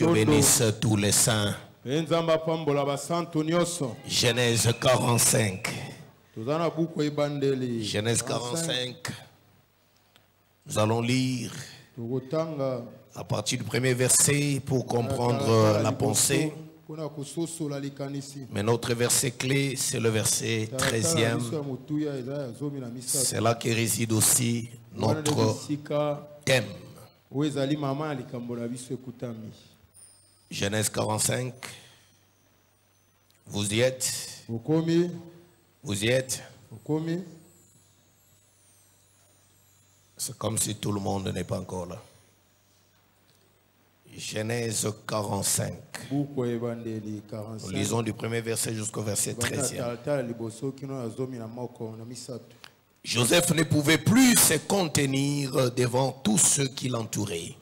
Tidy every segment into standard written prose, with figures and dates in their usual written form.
Dieu bénisse tous les saints. Genèse 45. Genèse 45. Nous allons lire à partir du premier verset pour comprendre la pensée. Mais notre verset clé, c'est le verset 13e. C'est là que réside aussi notre thème. Genèse 45. Vous y êtes? Vous y êtes? C'est comme si tout le monde n'est pas encore là. Genèse 45. Nous lisons du premier verset jusqu'au verset 13e. Joseph ne pouvait plus se contenir devant tous ceux qui l'entouraient.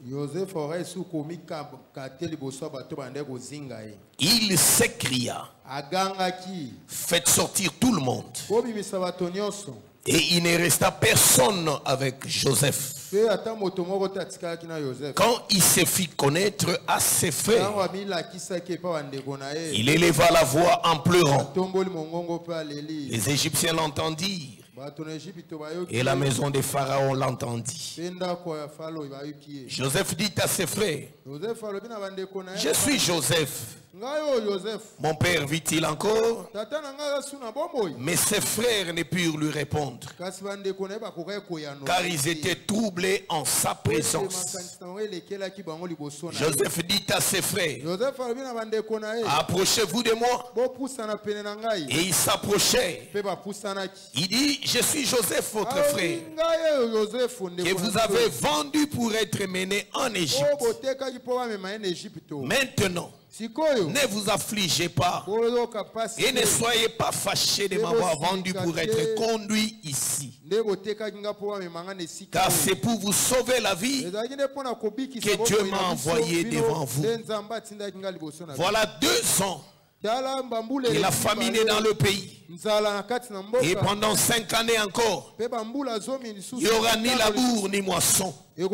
Il s'écria: faites sortir tout le monde. Et il ne resta personne avec Joseph. Quand il se fit connaître à ses frères, il éleva la voix en pleurant. Les Égyptiens l'entendirent. Et la maison de Pharaon l'entendit. Joseph dit à ses frères: je suis Joseph. Mon père vit-il encore? Mais ses frères ne purent lui répondre, car ils étaient troublés en sa présence. Joseph dit à ses frères: approchez-vous de moi. Et ils s'approchèrent. Il dit: je suis Joseph, votre frère, que vous avez vendu pour être mené en Égypte. Maintenant, ne vous affligez pas et ne soyez pas fâchés de m'avoir vendu pour être conduit ici. Car c'est pour vous sauver la vie que Dieu m'a envoyé devant vous. Voilà 2 ans que la famine est dans le pays. Et pendant 5 années encore, il n'y aura ni labour ni moisson. Dieu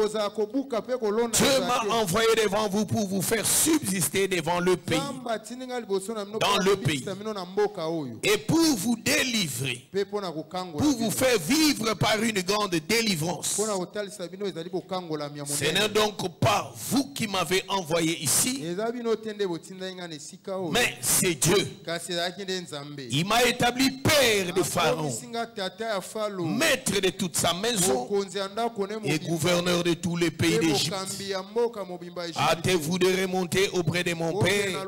m'a envoyé devant vous pour vous faire subsister devant le pays, dans le pays, et pour vous délivrer, pour vous faire vivre par une grande délivrance. Ce n'est donc pas vous qui m'avez envoyé ici, mais c'est Dieu. Il m'a établi père de Pharaon, maître de toute sa maison et gouverneur de tous les pays d'Égypte. Hâtez-vous de remonter auprès de mon père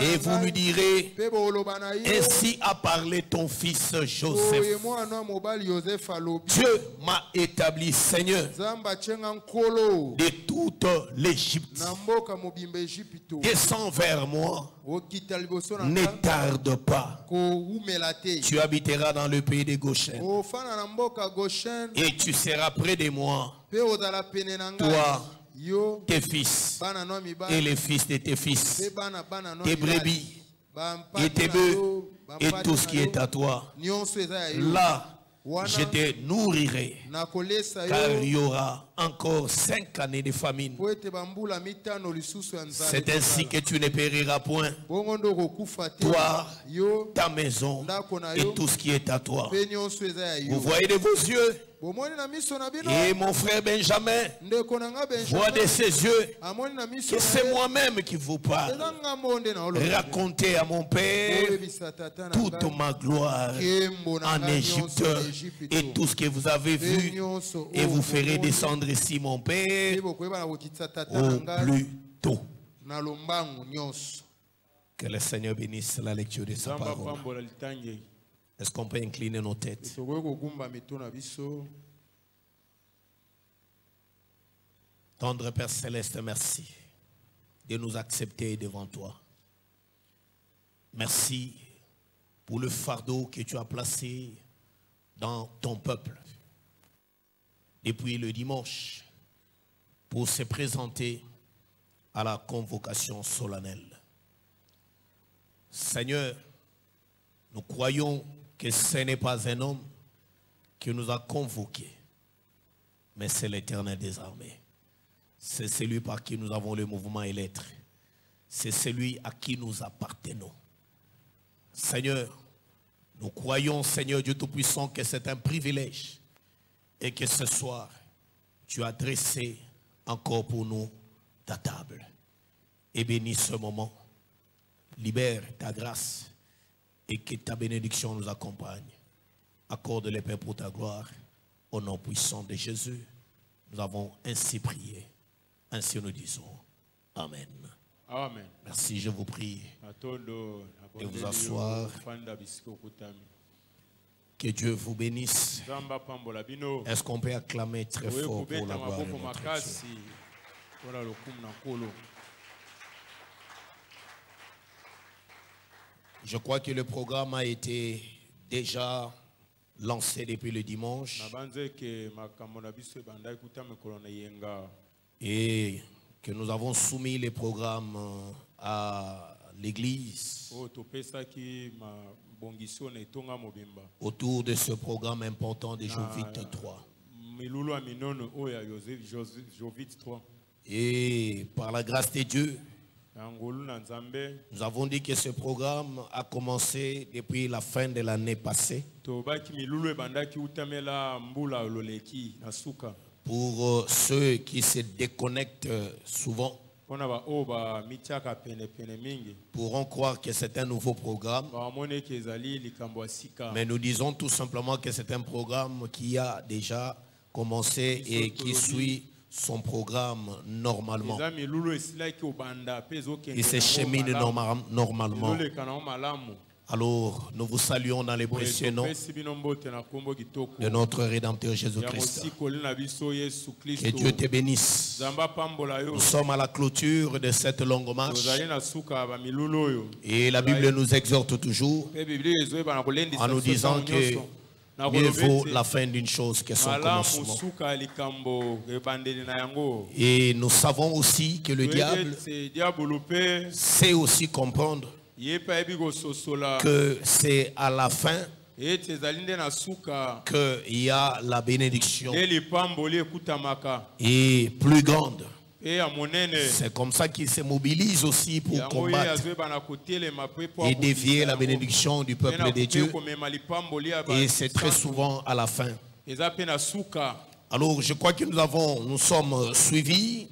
et vous lui direz: ainsi a parlé ton fils Joseph. Dieu m'a établi Seigneur de toute l'Égypte. Descends vers moi, ne tarde pas. Tu habiteras dans le pays de Goshen et tu seras près de moi, toi, tes fils et les fils de tes fils, tes brebis et tes bœufs et tout ce qui est à toi. Là, je te nourrirai, car il y aura encore 5 années de famine. C'est ainsi que tu ne périras point, toi, ta maison et tout ce qui est à toi. Vous voyez de vos yeux, et mon frère Benjamin voit de ses yeux que c'est moi-même qui vous parle. Racontez à mon père toute ma gloire en Égypte et tout ce que vous avez vu, et vous ferez descendre ici mon père au plus tôt. Que le Seigneur bénisse la lecture de sa parole. Est-ce qu'on peut incliner nos têtes? Tendre Père Céleste, merci de nous accepter devant toi. Merci pour le fardeau que tu as placé dans ton peuple depuis le dimanche pour se présenter à la convocation solennelle. Seigneur, nous croyons que ce n'est pas un homme qui nous a convoqués, mais c'est l'Éternel des armées. C'est celui par qui nous avons le mouvement et l'être. C'est celui à qui nous appartenons. Seigneur, nous croyons, Seigneur Dieu Tout-Puissant, que c'est un privilège et que ce soir, tu as dressé encore pour nous ta table. Et bénis ce moment. Libère ta grâce et que ta bénédiction nous accompagne. Accorde les paix pour ta gloire. Au nom puissant de Jésus, nous avons ainsi prié. Ainsi nous disons. Amen. Amen. Merci, je vous prie de vous asseoir. Que Dieu vous bénisse. Est-ce qu'on peut acclamer très fort pour la gloire de notre Dieu? Je crois que le programme a été déjà lancé depuis le dimanche. Et que nous avons soumis les programmes à l'église autour de ce programme important de Jovite 3. Et par la grâce de Dieu, nous avons dit que ce programme a commencé depuis la fin de l'année passée. Pour ceux qui se déconnectent souvent, pourront croire que c'est un nouveau programme. Mais nous disons tout simplement que c'est un programme qui a déjà commencé et qui suit son programme normalement. Il se chemine normalement. Alors, nous vous saluons dans les précieux noms de notre Rédempteur Jésus-Christ. Que Dieu te bénisse. Nous sommes à la clôture de cette longue marche. Et la Bible nous exhorte toujours en nous disant que mieux vaut la fin d'une chose que son commencement. Et nous savons aussi que le diable sait aussi comprendre que c'est à la fin qu'il y a la bénédiction et plus grande. C'est comme ça qu'il se mobilise aussi pour combattre et dévier la bénédiction du peuple de Dieu. Et c'est très souvent à la fin. Alors je crois que nous sommes suivis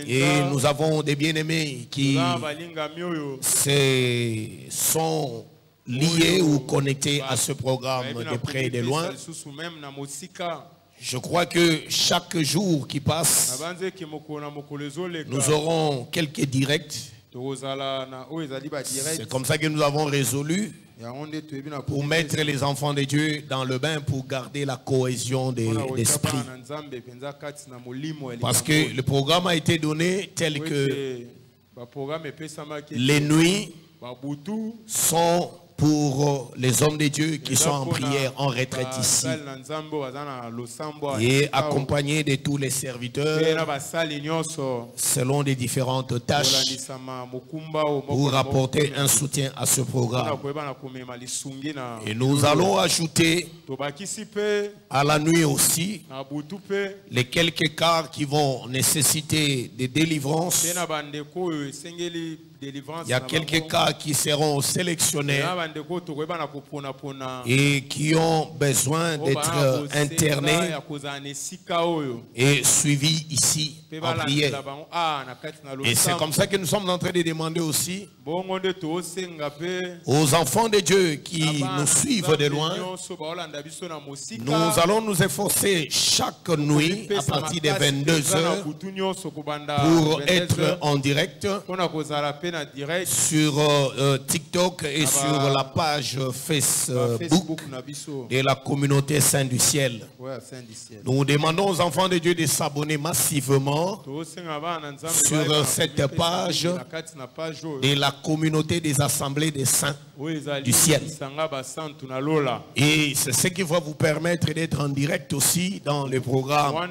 et nous avons des bien-aimés qui sont liés ou connectés à ce programme de près et de loin. Je crois que chaque jour qui passe, nous aurons quelques directs. C'est comme ça que nous avons résolu pour mettre les enfants de Dieu dans le bain pour garder la cohésion de l'esprit. Parce que le programme a été donné tel que les nuits sont pour les hommes de Dieu qui sont en prière, en retraite ici, et accompagnés de tous les serviteurs selon les différentes tâches pour apporter un soutien à ce programme. Et nous allons ajouter à la nuit aussi les quelques cas qui vont nécessiter des délivrances. Il y a quelques cas qui seront sélectionnés et qui ont besoin d'être internés et suivis ici en prière. Et c'est comme ça que nous sommes en train de demander aussi aux enfants de Dieu qui nous suivent de loin. Nous allons nous efforcer chaque nuit à partir des 22h pour être en direct sur TikTok et sur la page Facebook de la communauté Saint du Ciel. Nous demandons aux enfants de Dieu de s'abonner massivement sur cette page de la communauté des assemblées des saints. du ciel. Et c'est ce qui va vous permettre d'être en direct aussi dans le programme.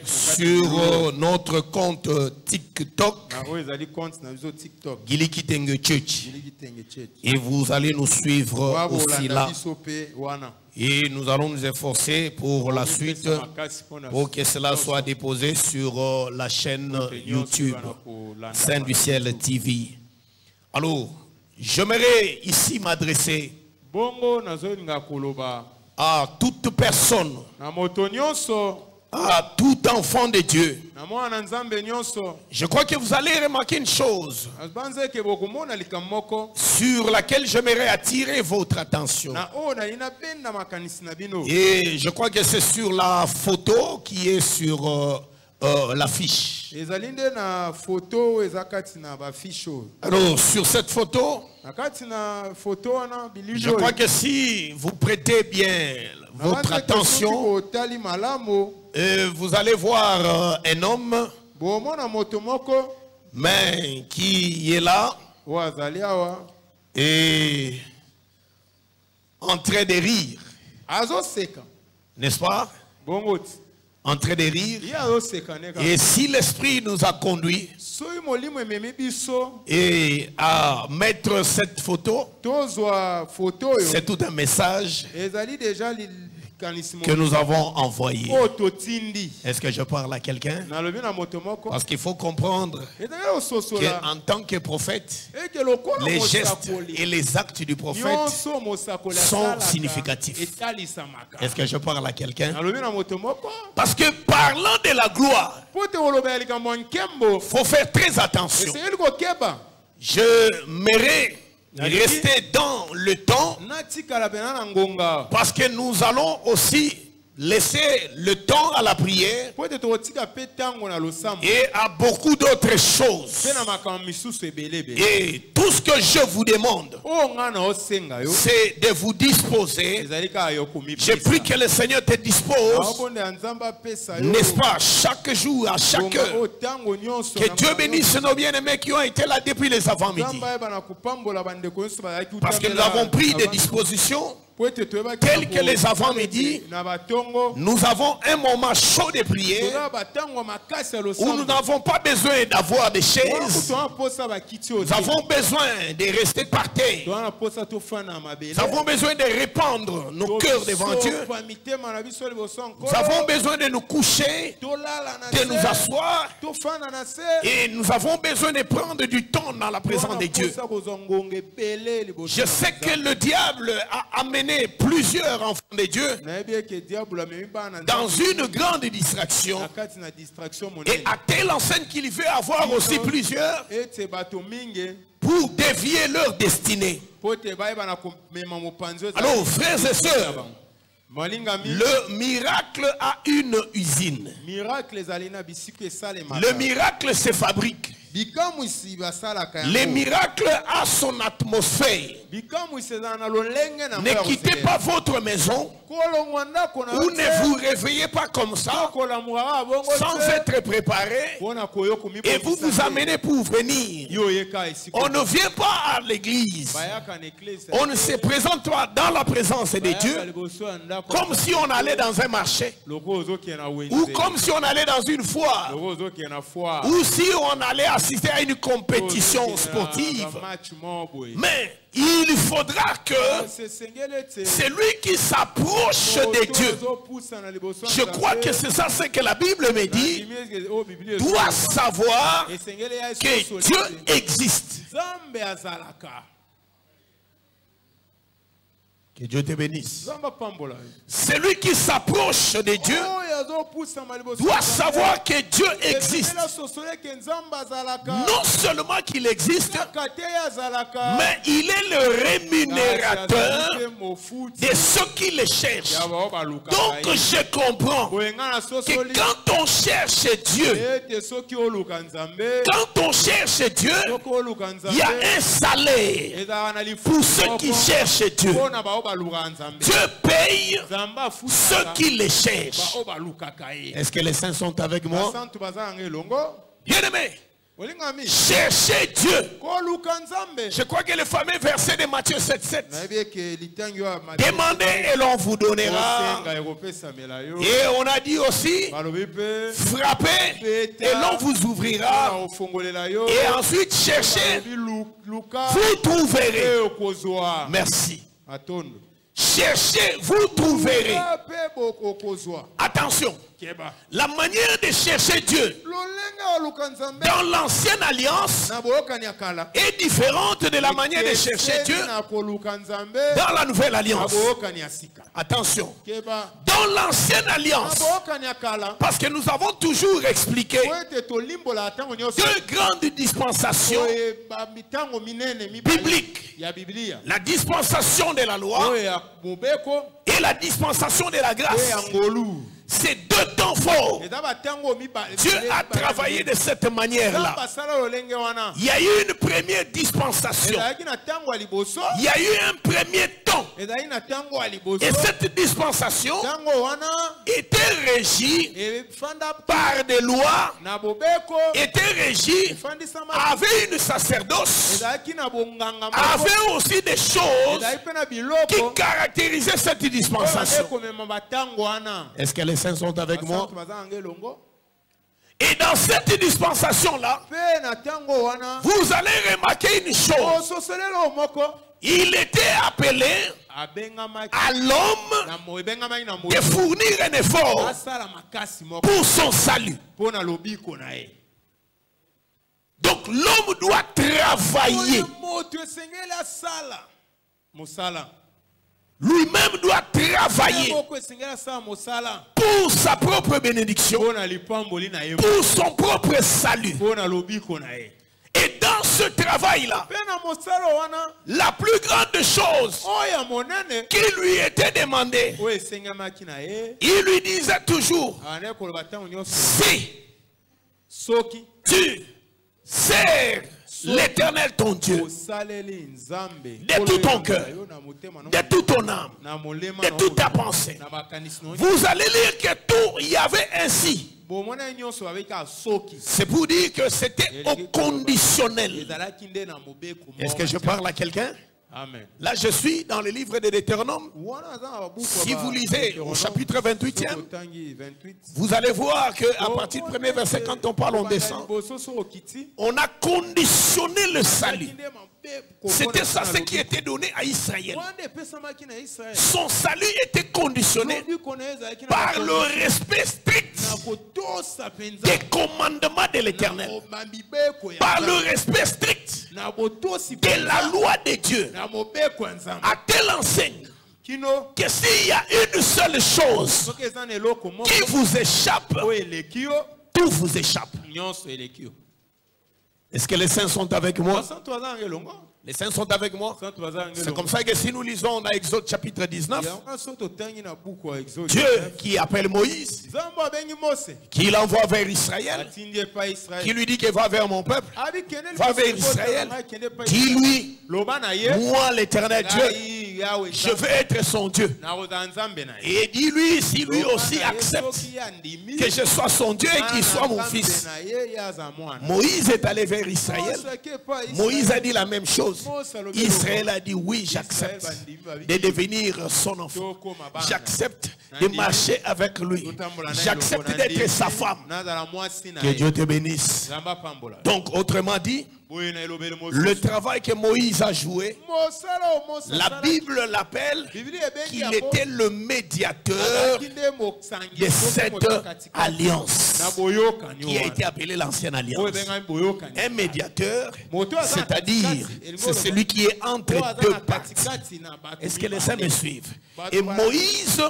Sur notre compte TikTok, Gili Kitenge Church. Et vous allez nous suivre aussi là. Et nous allons nous efforcer pour la suite, pour que cela soit déposé sur la chaîne YouTube Saint du Ciel TV. Alors, j'aimerais ici m'adresser à toute personne, à tout enfant de Dieu. Je crois que vous allez remarquer une chose sur laquelle j'aimerais attirer votre attention. Et je crois que c'est sur la photo qui est sur l'affiche. Alors, sur cette photo, je crois que si vous prêtez bien votre attention, vous allez voir un homme mais qui est là et en train de rire, n'est-ce pas? En train de rire. Et si l'Esprit nous a conduits et à mettre cette photo, c'est tout un message que nous avons envoyé. Est-ce que je parle à quelqu'un? Parce qu'il faut comprendre qu'en tant que prophète, les gestes et les actes du prophète sont significatifs. Est-ce que je parle à quelqu'un? Parce que parlant de la gloire, il faut faire très attention. Je m'aimerais rester dans le temps parce que nous allons aussi laisser le temps à la prière et à beaucoup d'autres choses. Et tout ce que je vous demande, c'est de vous disposer. Je prie que le Seigneur te dispose, n'est-ce pas, chaque jour, à chaque heure. Que Dieu bénisse nos bien-aimés qui ont été là depuis les avant-midi. Parce que nous avons pris des dispositions tels que les avant-midi. Nous avons un moment chaud de prière où nous n'avons pas besoin d'avoir des chaises. Nous avons besoin de rester par terre. Nous avons besoin de répandre nos cœurs devant Dieu. Nous avons besoin de nous coucher, de nous asseoir. Et nous avons besoin de prendre du temps dans la présence de Dieu. Je sais que le diable a amené plusieurs enfants de Dieu dans une grande distraction et à telle enseigne qu'il veut avoir aussi plusieurs pour dévier leur destinée. Alors frères et sœurs, le miracle a une usine. Le miracle se fabrique. Le miracle a son atmosphère. Ne quittez pas votre maison ou ne vous réveillez pas comme ça sans être préparé et vous vous amenez pour venir. On ne vient pas à l'église, on ne se présente pas dans la présence de Dieu comme si on allait dans un marché ou comme si on allait dans une foire ou si on allait assister à une compétition sportive. Mais il faudra que celui qui s'approche de Dieu, je crois que c'est ça ce que la Bible me dit, doit savoir que Dieu existe. Que Dieu te bénisse. Celui qui s'approche de Dieu doit savoir que Dieu existe. Non seulement qu'il existe, mais il est le rémunérateur de ceux qui le cherchent. Donc je comprends que quand on cherche Dieu, il y a un salaire pour ceux qui cherchent Dieu. Dieu paye ceux qui les cherchent. Est-ce que les saints sont avec moi? Bien-aimés, Cherchez Dieu. Je crois que le fameux verset de Matthieu 7:7. Demandez et l'on vous donnera. Et on a dit aussi, frappez et l'on vous ouvrira. Et ensuite, cherchez, vous trouverez. Merci. Cherchez, vous trouverez. Attention. La manière de chercher Dieu dans l'ancienne alliance est différente de la manière de chercher Dieu dans la nouvelle alliance. Attention. Dans l'ancienne alliance, parce que nous avons toujours expliqué deux grandes dispensations bibliques. La dispensation de la loi et la dispensation de la grâce. C'est deux temps forts. Dieu a travaillé de cette manière-là. Il y a eu une première dispensation. Il y a eu un premier temps. Et cette dispensation était régie par des lois, était régie, avait une sacerdoce, avait aussi des choses qui caractérisaient cette dispensation. Est-ce que les saints sont avec moi? Et dans cette dispensation-là, vous allez remarquer une chose. Il était appelé à l'homme de fournir un effort pour son salut. Donc l'homme doit travailler. Lui-même doit travailler pour sa propre bénédiction, pour son propre salut. Et dans ce travail-là, la plus grande chose qui lui était demandée, il lui disait toujours, si tu sers l'Éternel ton Dieu de tout ton cœur, de toute ton âme, de toute ta pensée, vous allez lire que tout y avait ainsi. C'est pour dire que c'était au conditionnel. Est-ce que je parle à quelqu'un? Amen. Là, je suis dans le livre de Deutéronome. Si vous lisez au chapitre 28e, vous allez voir qu'à partir du premier verset, quand on parle, on descend. On a conditionné le salut. C'était ça ce qui était donné à Israël. Son salut était conditionné par le respect strict des commandements de l'Éternel, par le respect strict de la loi de Dieu. À telle enseigne que s'il y a une seule chose qui vous échappe, tout vous échappe. Est-ce que les saints sont avec moi? Les saints sont avec moi. C'est comme ça que si nous lisons dans Exode chapitre 19, Dieu qui appelle Moïse, qui l'envoie vers Israël, qui lui dit qu'il va vers mon peuple, va vers Israël, dis-lui, moi l'Éternel Dieu, je veux être son Dieu. Et dis-lui si lui aussi accepte que je sois son Dieu et qu'il soit mon fils. Moïse est allé vers Israël. Moïse a dit la même chose. Israël a dit oui, j'accepte de devenir son enfant. J'accepte de marcher avec lui. J'accepte d'être sa femme. Que Dieu te bénisse. Donc, autrement dit, le travail que Moïse a joué, la Bible l'appelle qu'il était le médiateur de cette alliance qui a été appelée l'ancienne alliance. Un médiateur, c'est-à-dire c'est celui qui est entre deux parties. Est-ce que les saints me suivent? Et Moïse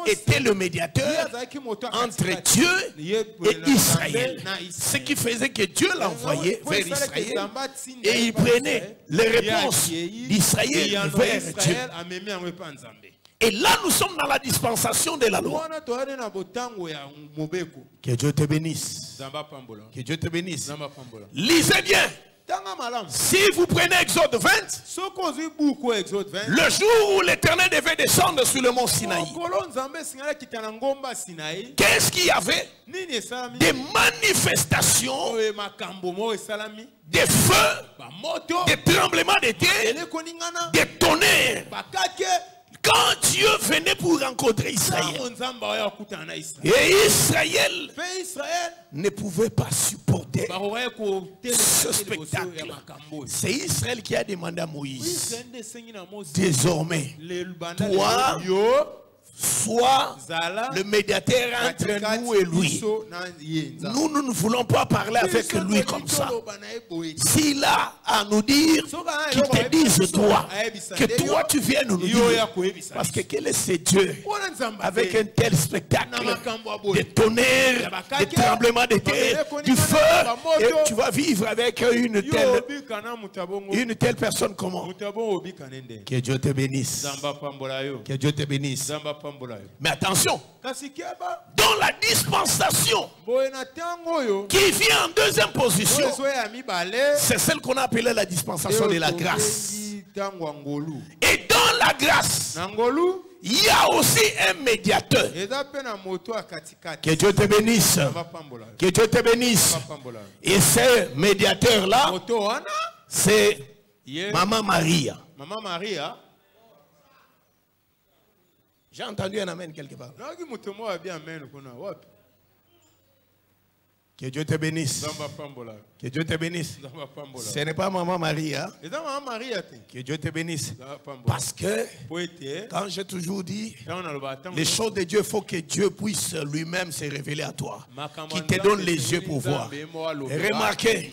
était le médiateur entre Dieu et Israël. Ce qui faisait que Dieu l'envoyait vers Israël et il prenait les réponses d'Israël vers Dieu. Et là, nous sommes dans la dispensation de la loi. Que Dieu te bénisse. Que Dieu te bénisse. Lisez bien. Si vous prenez Exode 20, le jour où l'Éternel devait descendre sur le mont Sinaï, qu'est-ce qu'il y avait? Des manifestations, des feux, des tremblements de terre, des tonnerres. Quand Dieu venait pour rencontrer Israël, et Israël ne pouvait pas supporter ce spectacle. C'est Israël qui a demandé à Moïse, désormais, toi, sois le médiateur entre nous et lui. Nous ne voulons pas parler avec lui comme ça. S'il a à nous dire, qu'il te dise toi, que toi tu viens nous dire. Parce que quel est ce Dieu avec un tel spectacle, des tonnerres, des tremblements de terre, du feu, et tu vas vivre avec une telle personne comment? Que Dieu te bénisse. Que Dieu te bénisse. Mais attention, dans la dispensation qui vient en deuxième position, c'est celle qu'on a appelée la dispensation de la grâce. Et dans la grâce, il y a aussi un médiateur. Que Dieu te bénisse. Que Dieu te bénisse. Et ce médiateur-là, c'est Maman Maria. Maman Maria. J'ai entendu un amen quelque part. Que Dieu te bénisse. Que Dieu te bénisse. Ce n'est pas Maman Maria. Que Dieu te bénisse. Parce que, quand j'ai toujours dit, les choses de Dieu, il faut que Dieu puisse lui-même se révéler à toi. Qui te donne les yeux pour voir. Et remarquez,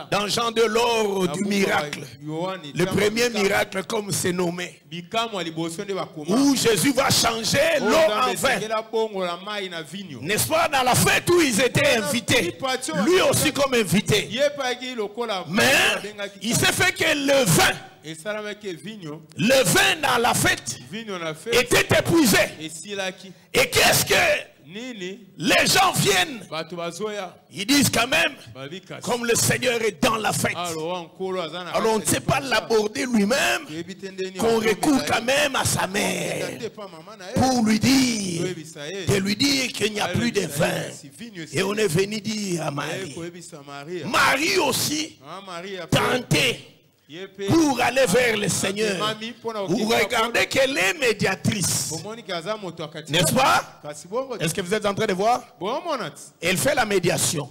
dans Jean de l'or du miracle, le premier miracle comme c'est nommé, où Jésus va changer l'eau en vin. N'est-ce pas, dans la fête où ils étaient invités, lui aussi comme invité. Mais il s'est fait que le vin dans la fête était épuisé. Et qu'est-ce que les gens viennent? Ils disent quand même, comme le Seigneur est dans la fête, alors on ne sait pas l'aborder lui-même, qu'on recourt quand même à sa mère pour lui dire, qu'il n'y a plus de vin. Et on est venu dire à Marie, Marie aussi tentée pour aller vers le Seigneur. Vous regardez qu'elle est médiatrice, n'est-ce pas? Est-ce que vous êtes en train de voir? Elle fait la médiation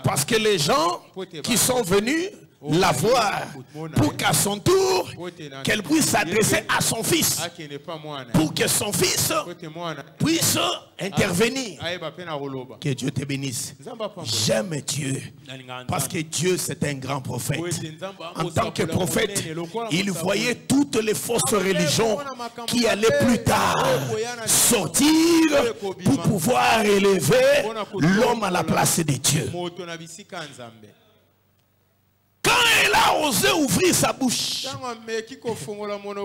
parce que les gens qui sont venus la voir pour qu'à son tour qu'elle puisse s'adresser à son fils, pour que son fils puisse intervenir. Que Dieu te bénisse. J'aime Dieu parce que Dieu c'est un grand prophète. En tant que prophète, il voyait toutes les fausses religions qui allaient plus tard sortir pour pouvoir élever l'homme à la place de Dieu. Quand elle a osé ouvrir sa bouche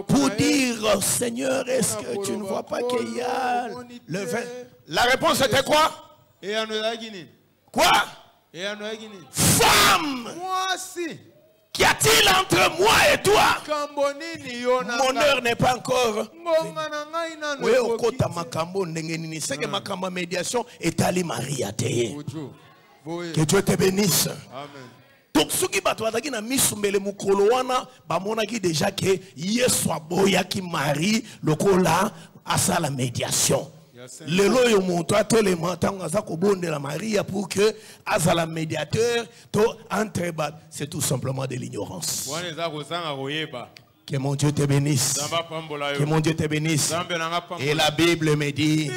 pour dire, Seigneur, est-ce que tu ne vois pas qu'il y a le vin? La réponse était quoi? Quoi? Femme, qu'y a-t-il entre moi et toi? Mon heure n'est pas encore. Oui, au côté Makambo, c'est que Makambo médiation est allé Maria. Que Dieu te bénisse. Amen. Donc ceux qui battent na misumbele mukolo wana bamonaki déjà que Yesu aboyaki Marie lokola asa la médiation. Lelo yo monto atelema tango aza kobondela Maria pour que asa la médiateur to entre bat, c'est tout simplement de l'ignorance. Que mon Dieu te bénisse. Que mon Dieu te bénisse. Et la Bible me dit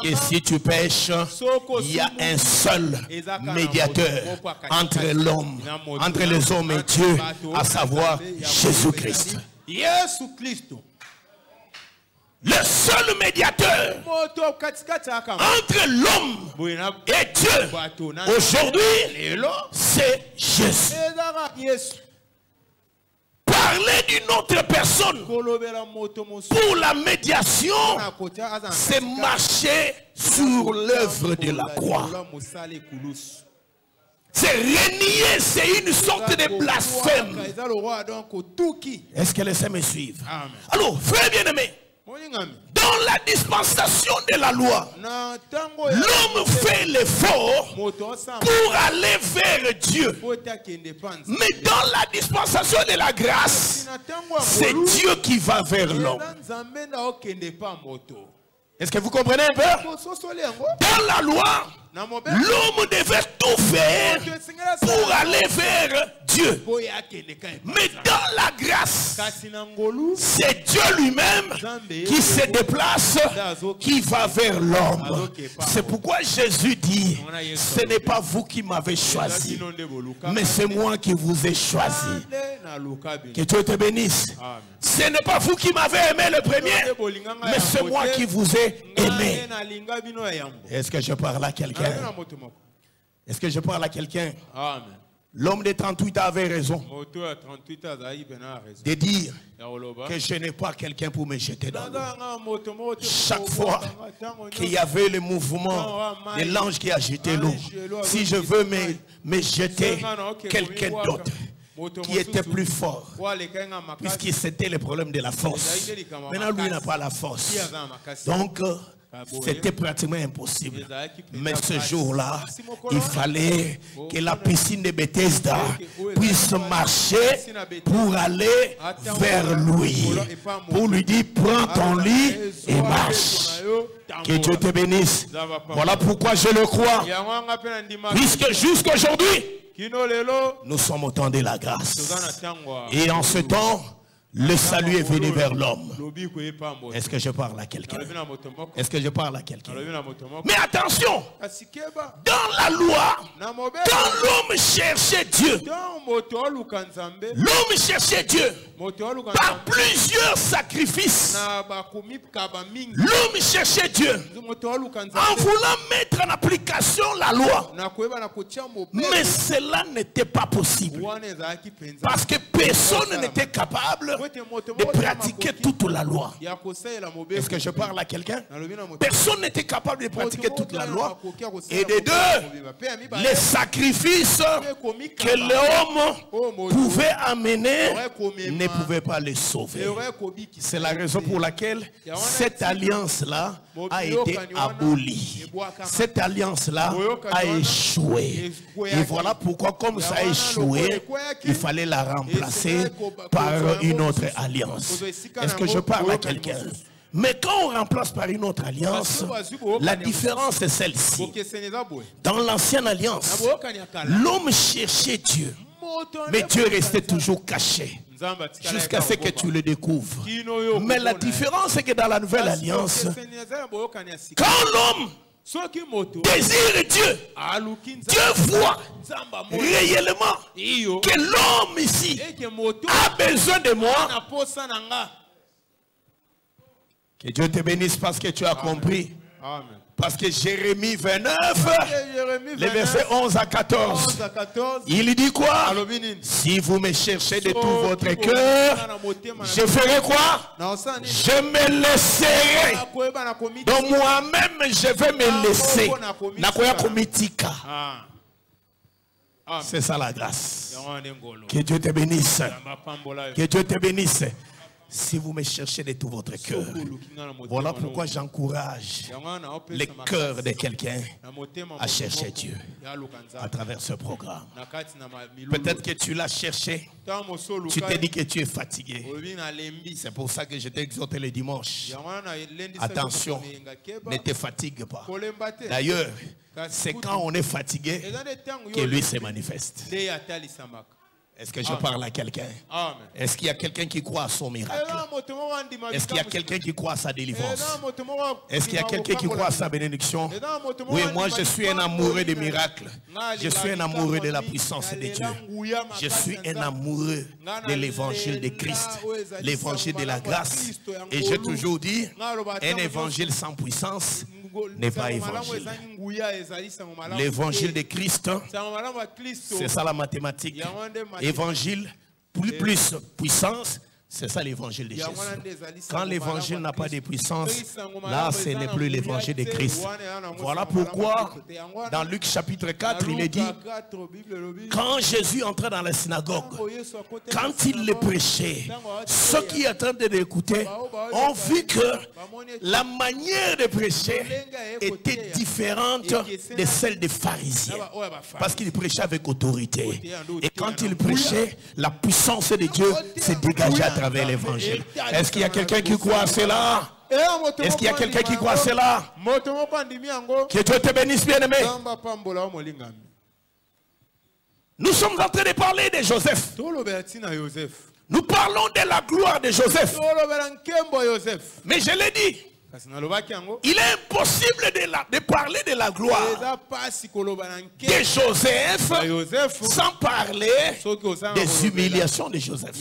que si tu pêches, il y a un seul médiateur entre l'homme, entre les hommes et Dieu, à savoir Jésus-Christ. Le seul médiateur entre l'homme et Dieu aujourd'hui, c'est Jésus. Parler d'une autre personne pour la médiation, c'est marcher sur l'œuvre de la croix. C'est renier, c'est une sorte de blasphème. Est-ce que les saints me suivent? Alors, frères bien-aimés, dans la dispensation de la loi, l'homme fait l'effort pour aller vers Dieu. Mais dans la dispensation de la grâce, c'est Dieu qui va vers l'homme. Est-ce que vous comprenez un peu? Dans la loi, l'homme devait tout faire pour aller vers Dieu. Mais dans la grâce, c'est Dieu lui-même qui se déplace, qui va vers l'homme. C'est pourquoi Jésus dit, ce n'est pas vous qui m'avez choisi, mais c'est moi qui vous ai choisi. Que Dieu te bénisse. Ce n'est pas vous qui m'avez aimé le premier, mais c'est moi qui vous ai aimé. Est-ce que je parle à quelqu'un? Est-ce que je parle à quelqu'un? L'homme de 38 ans avait raison de dire que je n'ai pas quelqu'un pour me jeter dans l'eau. Chaque fois qu'il y avait le mouvement de l'ange qui a jeté l'eau, si je veux me jeter quelqu'un d'autre qui était plus fort, puisque c'était le problème de la force. Maintenant, lui n'a pas la force. Donc, c'était pratiquement impossible. Mais ce jour-là, il fallait que la piscine de Bethesda puisse marcher pour aller vers lui. Pour lui dire, prends ton lit et marche. Que Dieu te bénisse. Voilà pourquoi je le crois. Puisque jusqu'à aujourd'hui, nous sommes au temps de la grâce. Et en ce temps, le salut est venu vers l'homme. Est-ce que je parle à quelqu'un? Est-ce que je parle à quelqu'un? Mais attention, dans la loi, quand l'homme cherchait Dieu, l'homme cherchait Dieu par plusieurs sacrifices. L'homme cherchait Dieu en voulant mettre en application la loi. Mais cela n'était pas possible. Parce que personne n'était capable de pratiquer toute la loi. Est-ce que je parle à quelqu'un? Personne n'était capable de pratiquer toute la loi. Et de deux, les sacrifices que l'homme pouvait amener ne pouvaient pas les sauver. C'est la raison pour laquelle cette alliance-là a été abolie. Cette alliance-là a échoué. Et voilà pourquoi, comme ça a échoué, il fallait la remplacer par une autre alliance. Est-ce que je parle à quelqu'un? Mais quand on remplace par une autre alliance, la différence est celle-ci. Dans l'ancienne alliance, l'homme cherchait Dieu, mais Dieu restait toujours caché jusqu'à ce que tu le découvres. Mais la différence c'est que dans la nouvelle alliance, quand l'homme désire Dieu, Dieu voit réellement que l'homme ici a besoin de moi. Que Dieu te bénisse parce que tu as compris. Amen. Parce que Jérémie 29, les versets 11 à 14, il dit quoi? Si vous me cherchez de tout votre cœur, je ferai quoi? Je me laisserai. Donc moi-même, je vais me laisser. C'est ça la grâce. Que Dieu te bénisse. Que Dieu te bénisse. Si vous me cherchez de tout votre cœur, voilà pourquoi j'encourage le cœur de quelqu'un à chercher Dieu à travers ce programme. Peut-être que tu l'as cherché, tu t'es dit que tu es fatigué. C'est pour ça que je t'ai exhorté le dimanche. Attention, ne te fatigue pas. D'ailleurs, c'est quand on est fatigué que lui se manifeste. Est-ce que je parle à quelqu'un? Est-ce qu'il y a quelqu'un qui croit à son miracle? Est-ce qu'il y a quelqu'un qui croit à sa délivrance? Est-ce qu'il y a quelqu'un qui croit à sa bénédiction? Oui, moi je suis un amoureux des miracles. Je suis un amoureux de la puissance de Dieu. Je suis un amoureux de l'évangile de Christ, l'évangile de la grâce. Et j'ai toujours dit, un évangile sans puissance n'est pas évangile. L'évangile de Christ, c'est ça la mathématique. Évangile, plus puissance, C'est ça l'évangile de Jésus. Quand l'évangile n'a pas de puissance, là ce n'est plus l'évangile de Christ. Voilà pourquoi dans Luc chapitre 4, il est dit, quand Jésus entrait dans la synagogue, quand il le prêchait, ceux qui étaient en train de l'écouter ont vu que la manière de prêcher était différente de celle des pharisiens. Parce qu'il prêchait avec autorité. Et quand il prêchait, la puissance de Dieu s'est dégagée à travers l'évangile. Est-ce qu'il y a quelqu'un qui croit à cela? Est-ce qu'il y a quelqu'un qui croit à cela? Que Dieu te bénisse, bien-aimé. Nous sommes en train de parler de Joseph. Nous parlons de la gloire de Joseph. Mais je l'ai dit, il est impossible de parler de la gloire de Joseph sans parler des humiliations de Joseph.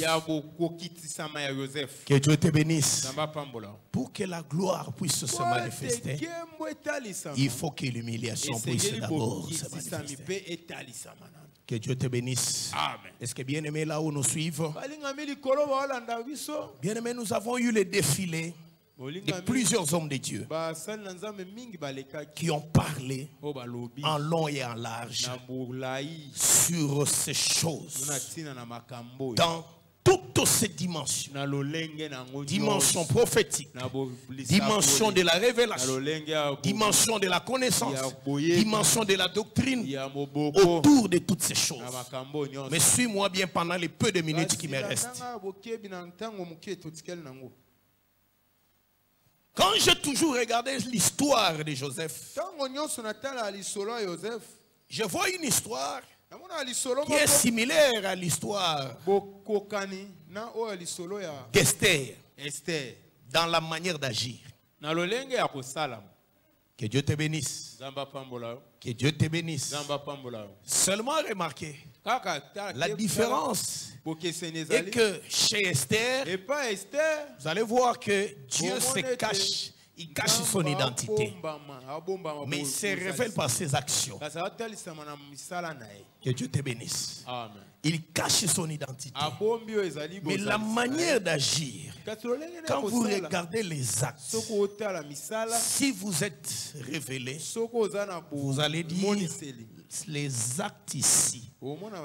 Que Dieu te bénisse. Pour que la gloire puisse se manifester, il faut que l'humiliation puisse d'abord se manifester. Que Dieu te bénisse. Est-ce que bien aimé là où nous suivons? Bien aimé, nous avons eu le défilé de plusieurs hommes de Dieu qui ont parlé en long et en large sur ces choses dans toutes ces dimensions. Dimension prophétique, dimension de la révélation, dimension de la connaissance, dimension de la doctrine, autour de toutes ces choses. Mais suis-moi bien pendant les peu de minutes qui me restent. Quand j'ai toujours regardé l'histoire de Joseph, je vois une histoire qui est similaire à l'histoire d'Esther dans la manière d'agir. Que Dieu te bénisse. Que Dieu te bénisse. Seulement remarquez, la différence est que chez Esther, vous allez voir que Dieu se cache. Il cache son identité. Mais il se révèle par ses actions. Que Dieu te bénisse. Amen. Il cache son identité. Mais la manière d'agir, quand vous regardez les actes, si vous êtes révélé, vous allez dire les actes ici,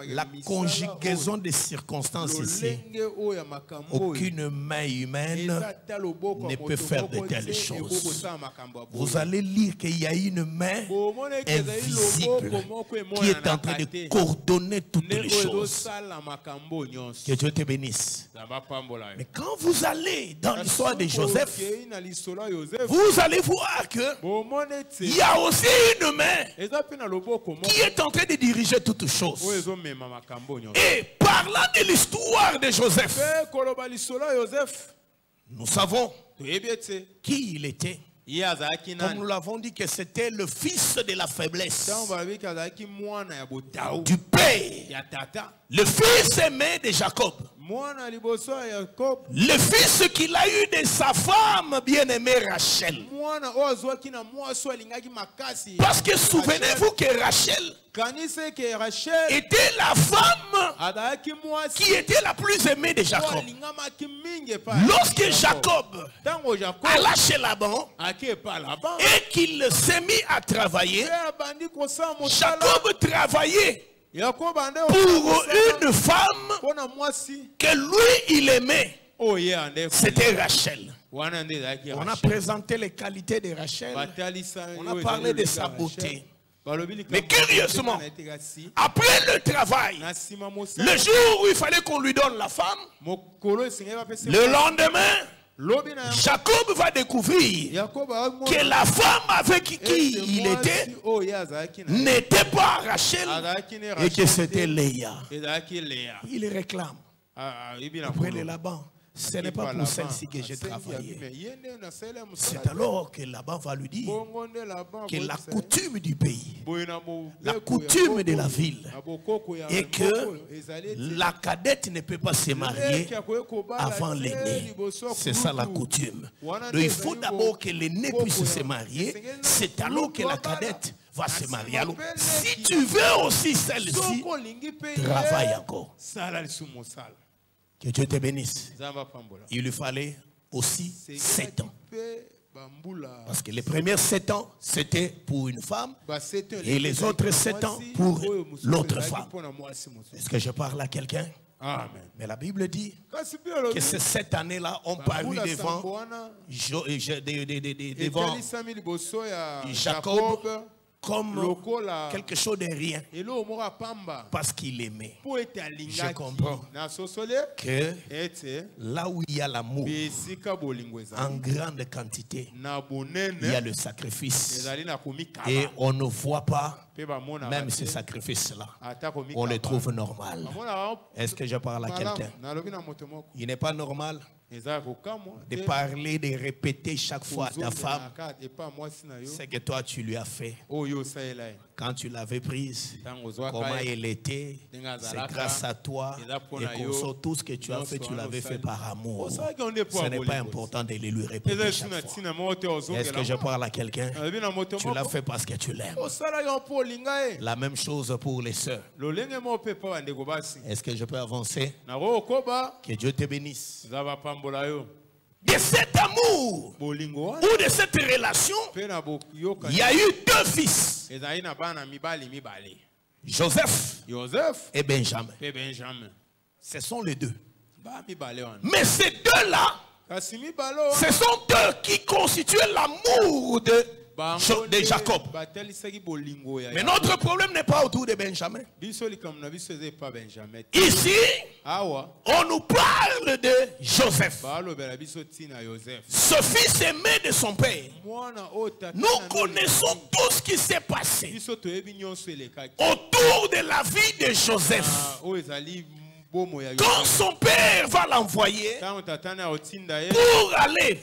la conjugaison des circonstances ici, aucune main humaine ne peut faire de telles choses. Vous allez lire qu'il y a une main invisible qui est en train de coordonner toutes les choses. Que Dieu te bénisse. Mais quand vous allez dans l'histoire de Joseph, vous allez voir que il y a aussi une main qui est en train de diriger toutes choses. Et parlant de l'histoire de Joseph, nous savons qui il était. Comme nous l'avons dit que c'était le fils de la faiblesse, du père, le fils aimé de Jacob, le fils qu'il a eu de sa femme bien-aimée Rachel. Parce que souvenez-vous que Rachel était la femme qui était la plus aimée de Jacob. Lorsque Jacob alla chez Laban et qu'il s'est mis à travailler, Jacob travaillait pour une femme que lui il aimait. C'était Rachel. On a présenté les qualités de Rachel. On a parlé de sa beauté. Mais curieusement, après le travail, le jour où il fallait qu'on lui donne la femme, le lendemain, Jacob va découvrir que la femme avec qui il était n'était pas Rachel et que c'était Léa. Il réclame auprès de Laban. Ce n'est pas pour celle-ci que j'ai travaillé. C'est alors que Laban va lui dire que la coutume du pays, la coutume de la ville, est que la cadette ne peut pas se marier avant l'aîné. C'est ça la coutume. Donc il faut d'abord que l'aîné puisse se marier. C'est alors que la cadette va se marier. Alors, si tu veux aussi celle-ci, travaille encore. Que Dieu te bénisse. Il lui fallait aussi 7 ans. Parce que les premiers 7 ans, c'était pour une femme. Et les autres 7 ans pour l'autre femme. Est-ce que je parle à quelqu'un? Amen. Mais la Bible dit que ces 7 années-là ont paru devant Jacob comme quelque chose de rien. Parce qu'il aimait. Je comprends que là où il y a l'amour, en grande quantité, il y a le sacrifice. Et on ne voit pas même ce sacrifice-là. On le trouve normal. Est-ce que je parle à quelqu'un? Il n'est pas normal de parler, de répéter chaque fois à ta femme ce que toi tu lui as fait. Quand tu l'avais prise, comment elle était, c'est grâce à toi. Et pour tout ce que tu as fait, tu l'avais fait par amour. Ce n'est pas important de le lui répéter chaque fois. Est-ce que je parle à quelqu'un? Tu l'as fait parce que tu l'aimes. La même chose pour les sœurs. Est-ce que je peux avancer? Que Dieu te bénisse. De cet amour ou de cette relation, il y a eu 2 fils, Joseph et Benjamin. Ce sont les 2. Mais ces 2-là, ce sont eux qui constituent l'amour de Jacob. Mais notre problème n'est pas autour de Benjamin. Ici, on nous parle de Joseph. Ce fils aimé de son père. Nous connaissons tout ce qui s'est passé autour de la vie de Joseph. Quand son père va l'envoyer pour aller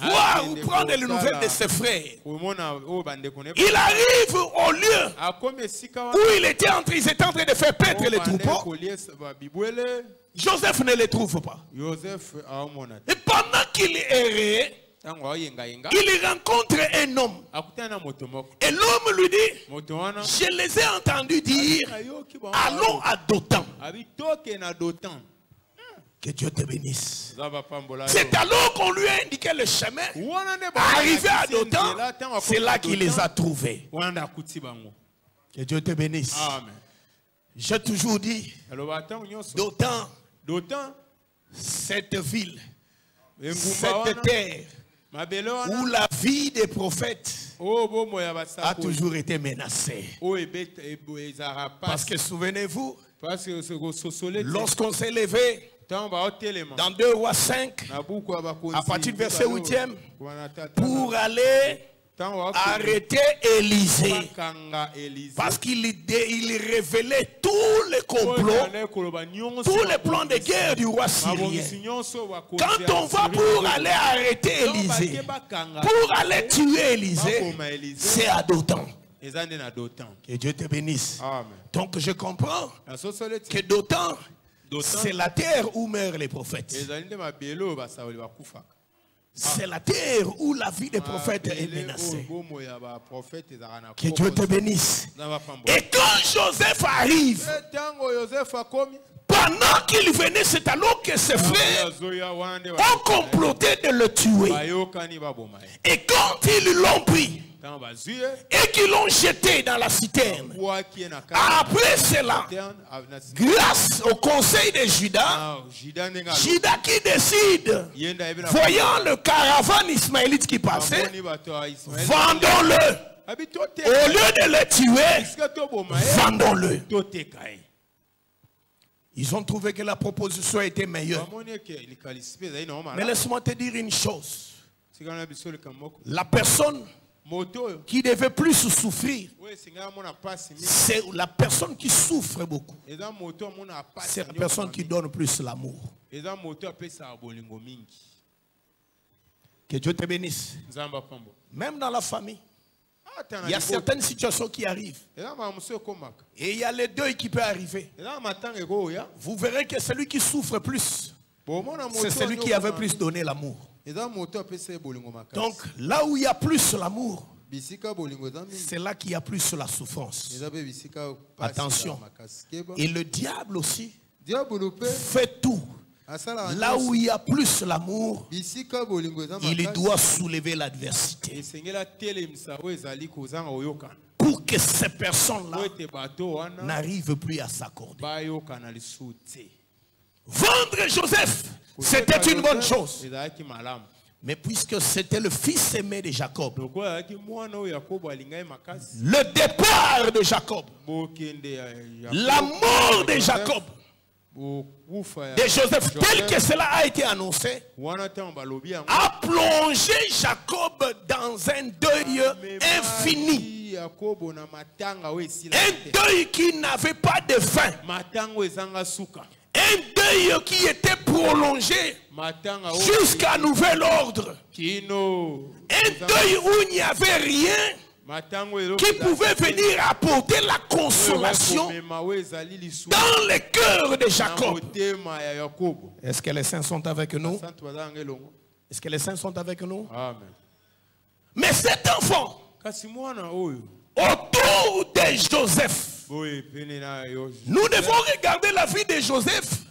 voir ou prendre les nouvelles de ses frères, il arrive au lieu où ils étaient en train de faire paître les troupeaux. Joseph ne les trouve pas. Et pendant qu'il errait, il rencontre un homme. Et l'homme lui dit, je les ai entendus dire, allons à Dothan. Que Dieu te bénisse. C'est alors qu'on lui a indiqué le chemin. Arrivé à Dothan, c'est là qu'il les a trouvés. Que Dieu te bénisse. Amen. J'ai toujours dit, Dothan, cette ville, cette terre, où la vie des prophètes a toujours été menacée. Parce que souvenez-vous, lorsqu'on s'est levé dans 2 Rois 5, à partir du verset 8e, pour aller arrêter Élisée, parce qu'il révélait tous les complots, tous les plans de guerre du roi syrien. Quand on va pour aller arrêter Élisée, pour aller tuer Élisée, c'est à Dothan. Que Dieu te bénisse. Amen. Donc je comprends que Dothan, c'est la terre où meurent les prophètes. C'est la terre où la vie des prophètes est menacée. Que Dieu te bénisse. Et quand Joseph arrive, pendant qu'il venait, c'est alors que ses frères ont comploté de le tuer. Et quand ils l'ont pris et qu'ils l'ont jeté dans la citerne, après cela, grâce au conseil de Judas, Judas qui décide, voyant le caravane ismaélite qui passait, vendons-le. Au lieu de le tuer, vendons-le. Ils ont trouvé que la proposition était meilleure. Mais laisse-moi te dire une chose. La personne qui devait plus souffrir, c'est la personne qui souffre beaucoup. C'est la personne qui donne plus l'amour. Que Dieu te bénisse. Même dans la famille, il y a certaines situations qui arrivent. Et il y a les deux qui peuvent arriver. Vous verrez que celui qui souffre plus, c'est celui qui avait plus donné l'amour. Donc là où il y a plus l'amour, c'est là qu'il y a plus la souffrance. Attention. Et le diable aussi fait tout Là où il y a plus l'amour, il doit soulever l'adversité. Pour que ces personnes-là n'arrivent plus à s'accorder. Vendre Joseph, c'était une bonne chose. Mais puisque c'était le fils aimé de Jacob, le départ de Jacob, la mort de Jacob, de Joseph, tel que cela a été annoncé, a plongé Jacob dans un deuil infini. Un deuil qui n'avait pas de fin. Un deuil qui était prolongé jusqu'à nouvel ordre. Un deuil où il n'y avait rien qui pouvait venir apporter la consolation dans le cœur de Jacob. Est-ce que les saints sont avec nous? Est-ce que les saints sont avec nous? Amen. Mais cet enfant, autour de Joseph, nous devons regarder la vie de Joseph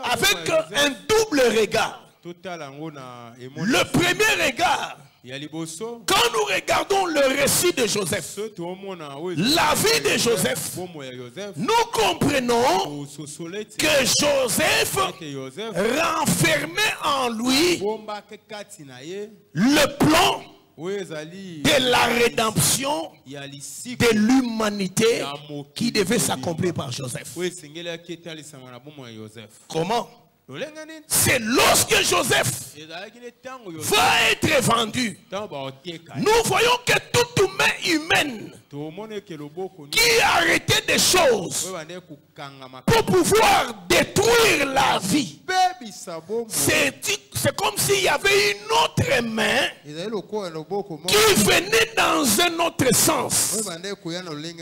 avec un double regard. Le premier regard, quand nous regardons le récit de Joseph, la vie de Joseph, nous comprenons que Joseph renfermait en lui le plan de la rédemption de l'humanité qui devait s'accomplir par Joseph. Comment? C'est lorsque Joseph va être vendu, nous voyons que toute main humaine qui arrêtait des choses pour pouvoir détruire la vie, c'est comme s'il y avait une autre main qui venait dans un autre sens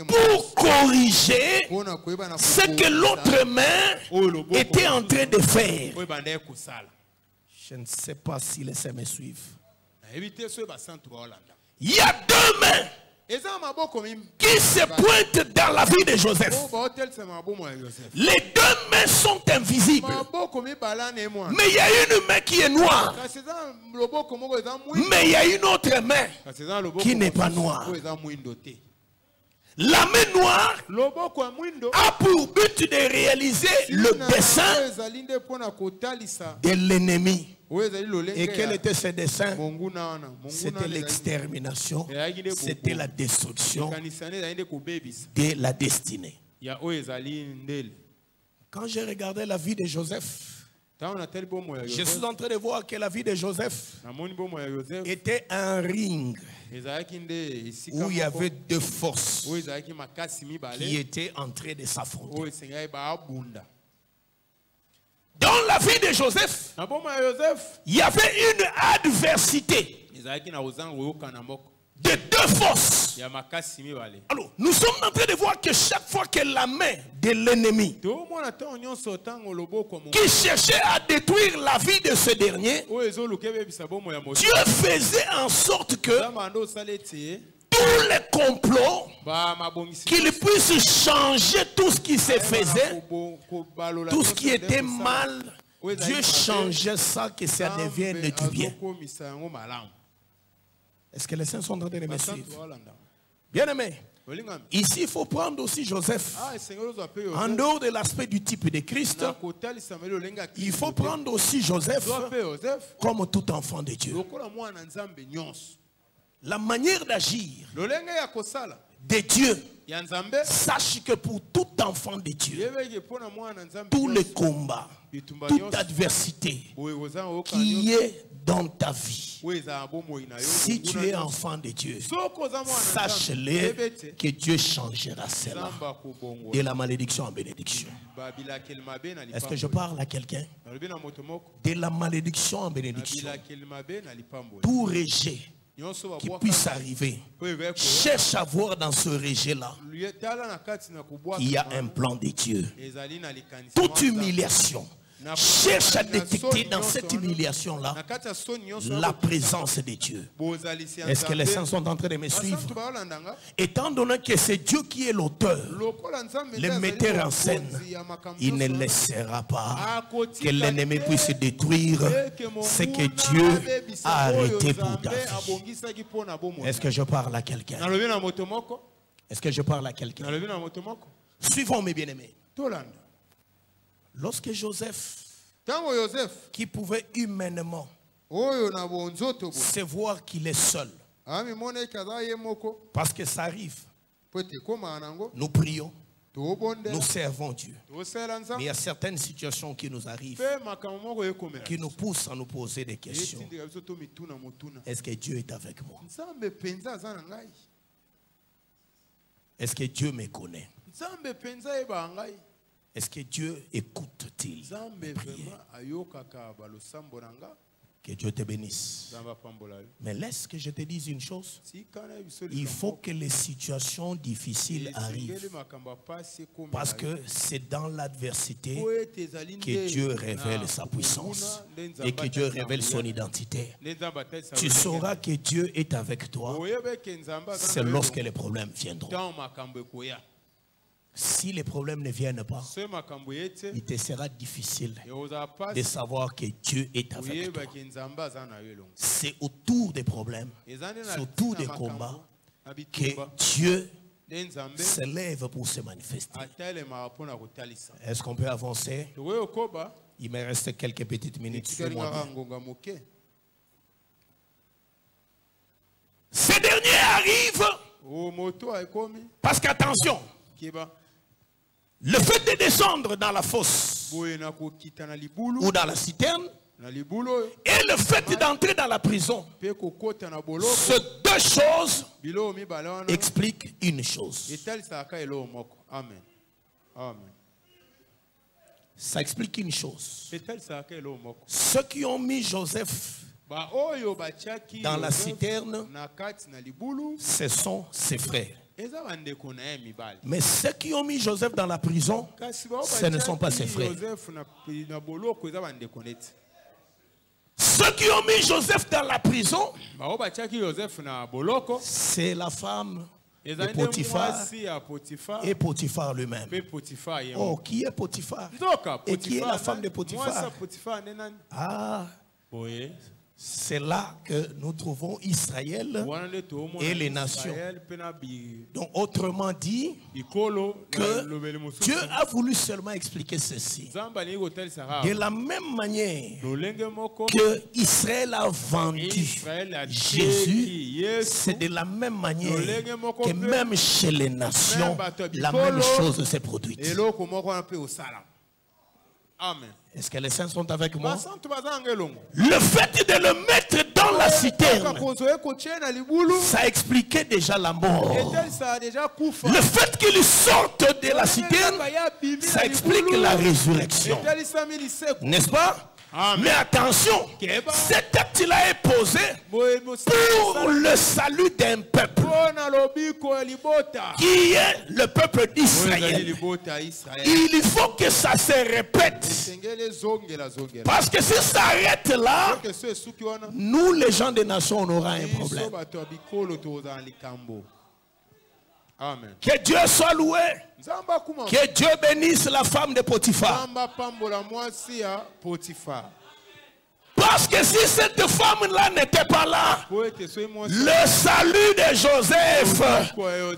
pour corriger ce que l'autre main était en train de faire. Je ne sais pas si les saints me suivent. Il y a deux mains qui se pointent dans la vie de Joseph. Les deux mains sont invisibles. Mais il y a une main qui est noire. Mais il y a une autre main qui n'est pas noire. La main noire a pour but de réaliser le dessein de l'ennemi. Et quel était ce dessein? C'était l'extermination, c'était la destruction de la destinée. Quand j'ai regardé la vie de Joseph, je suis en train de voir que la vie de Joseph était un ring où il y avait deux forces qui étaient en train de s'affronter. Dans la vie de Joseph, il y avait une adversité de deux forces. Alors, nous sommes en train de voir que chaque fois que la main de l'ennemi qui cherchait à détruire la vie de ce dernier, Dieu faisait en sorte que tous les complots, qu'il puisse changer tout ce qui se faisait, tout ce qui était mal, Dieu changeait ça, que ça devienne du bien. Est-ce que les saints sont en train de me suivre? Bien aimé, ici il faut prendre aussi Joseph. En dehors de l'aspect du type de Christ, il faut prendre aussi Joseph comme tout enfant de Dieu. La manière d'agir de Dieu, sache que pour tout enfant de Dieu, tous les combats, toute adversité qui est dans ta vie, si tu es enfant de Dieu, sache-le que Dieu changera cela de la malédiction en bénédiction. Est-ce que je parle à quelqu'un? De la malédiction en bénédiction. Tout rejet qui puisse arriver, cherche à voir dans ce rejet-là, il y a un plan de Dieu. Toute humiliation, cherche à détecter dans cette humiliation-là la présence de Dieu. Est-ce que les saints sont en train de me suivre? Étant donné que c'est Dieu qui est l'auteur, le metteur en scène, il ne laissera pas que l'ennemi puisse détruire ce que Dieu a arrêté pour ta vie. Est-ce que je parle à quelqu'un? Est-ce que je parle à quelqu'un? Suivons mes bien-aimés. Lorsque Joseph, qui pouvait humainement se voir qu'il est seul, parce que ça arrive, nous prions, nous servons Dieu. Mais il y a certaines situations qui nous arrivent, qui nous poussent à nous poser des questions. Est-ce que Dieu est avec moi? Est-ce que Dieu me connaît? Est-ce que Dieu écoute-t-il mes prières? Que Dieu te bénisse. Mais laisse que je te dise une chose. Il faut que les situations difficiles arrivent. Parce que c'est dans l'adversité que Dieu révèle sa puissance. Et que Dieu révèle son identité. Tu sauras que Dieu est avec toi. C'est lorsque les problèmes viendront. Si les problèmes ne viennent pas, il te sera difficile de savoir que Dieu est avec toi. C'est autour des problèmes, c'est autour des combats que Dieu se lève pour se manifester. Est-ce qu'on peut avancer? Il me reste quelques petites minutes sur moi. Ces derniers arrivent parce qu'attention, le fait de descendre dans la fosse ou dans la citerne et le fait d'entrer dans la prison, ces deux choses expliquent une chose. Ça explique une chose. Ceux qui ont mis Joseph dans la citerne, ce sont ses frères. Mais ceux qui ont mis Joseph dans la prison, ce ne sont pas ses frères. Ceux qui ont mis Joseph dans la prison, c'est la femme de Potiphar et Potiphar lui-même. Oh, qui est Potiphar? Et qui est la femme de Potiphar? Ah, c'est là que nous trouvons Israël et les nations. Donc autrement dit, que Dieu a voulu seulement expliquer ceci. De la même manière que Israël a vendu Jésus, c'est de la même manière que même chez les nations, la même chose s'est produite. Amen. Est-ce que les saints sont avec moi? Le fait de le mettre dans la citerne, ça expliquait déjà la mort. Le fait qu'il sorte de la citerne, ça explique la résurrection. N'est-ce pas? Amen. Mais attention, cet acte-là est posé pour le salut d'un peuple qui est le peuple d'Israël. Il faut que ça se répète. Parce que si ça s'arrête là, nous les gens des nations, on aura un problème. Amen. Que Dieu soit loué. Que Dieu bénisse la femme de Potiphar. Parce que si cette femme-là n'était pas là, le salut de Joseph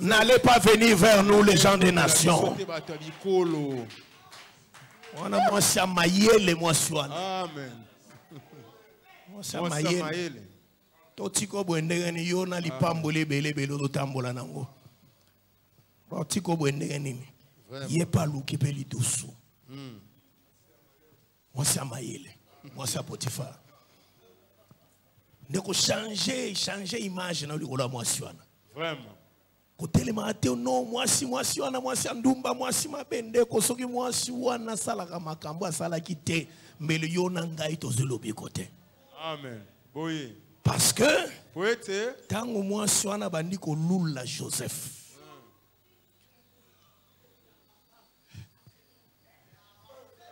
n'allait pas venir vers nous, les gens des nations. Moi c'est Potiphar. Ne changer image na likola mwasi wana. Vraiment. Kotele maate no mwasi wana mwasi ndumba mwasi mabende ko soki mwasi wana salaka makambo asala kite mbele yona ngai tozelobi kote. Amen. Boye. Parce que tango mwasi wana bandi ko lula Joseph.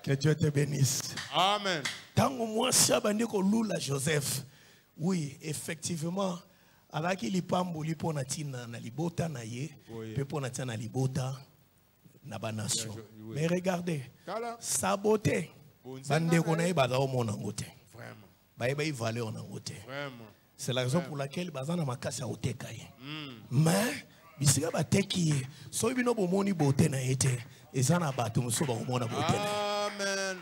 Que Dieu te bénisse. Amen. Tango moi Shabandi ko lula Joseph. Oui, effectivement, alors qu'il y pamboli pour natina na libota na ye, pe pour natina na libota na ba nation. Mais regardez, sa beauté, bande konaye baza o mona ngote. Vraiment. Ba y valeur na ngote. Vraiment. C'est la raison pour laquelle bazana makasi a oteka ye. Mais bisika ba teki so bino bomoni beauté na été, ezana bato muso ba mona beauté. Amen.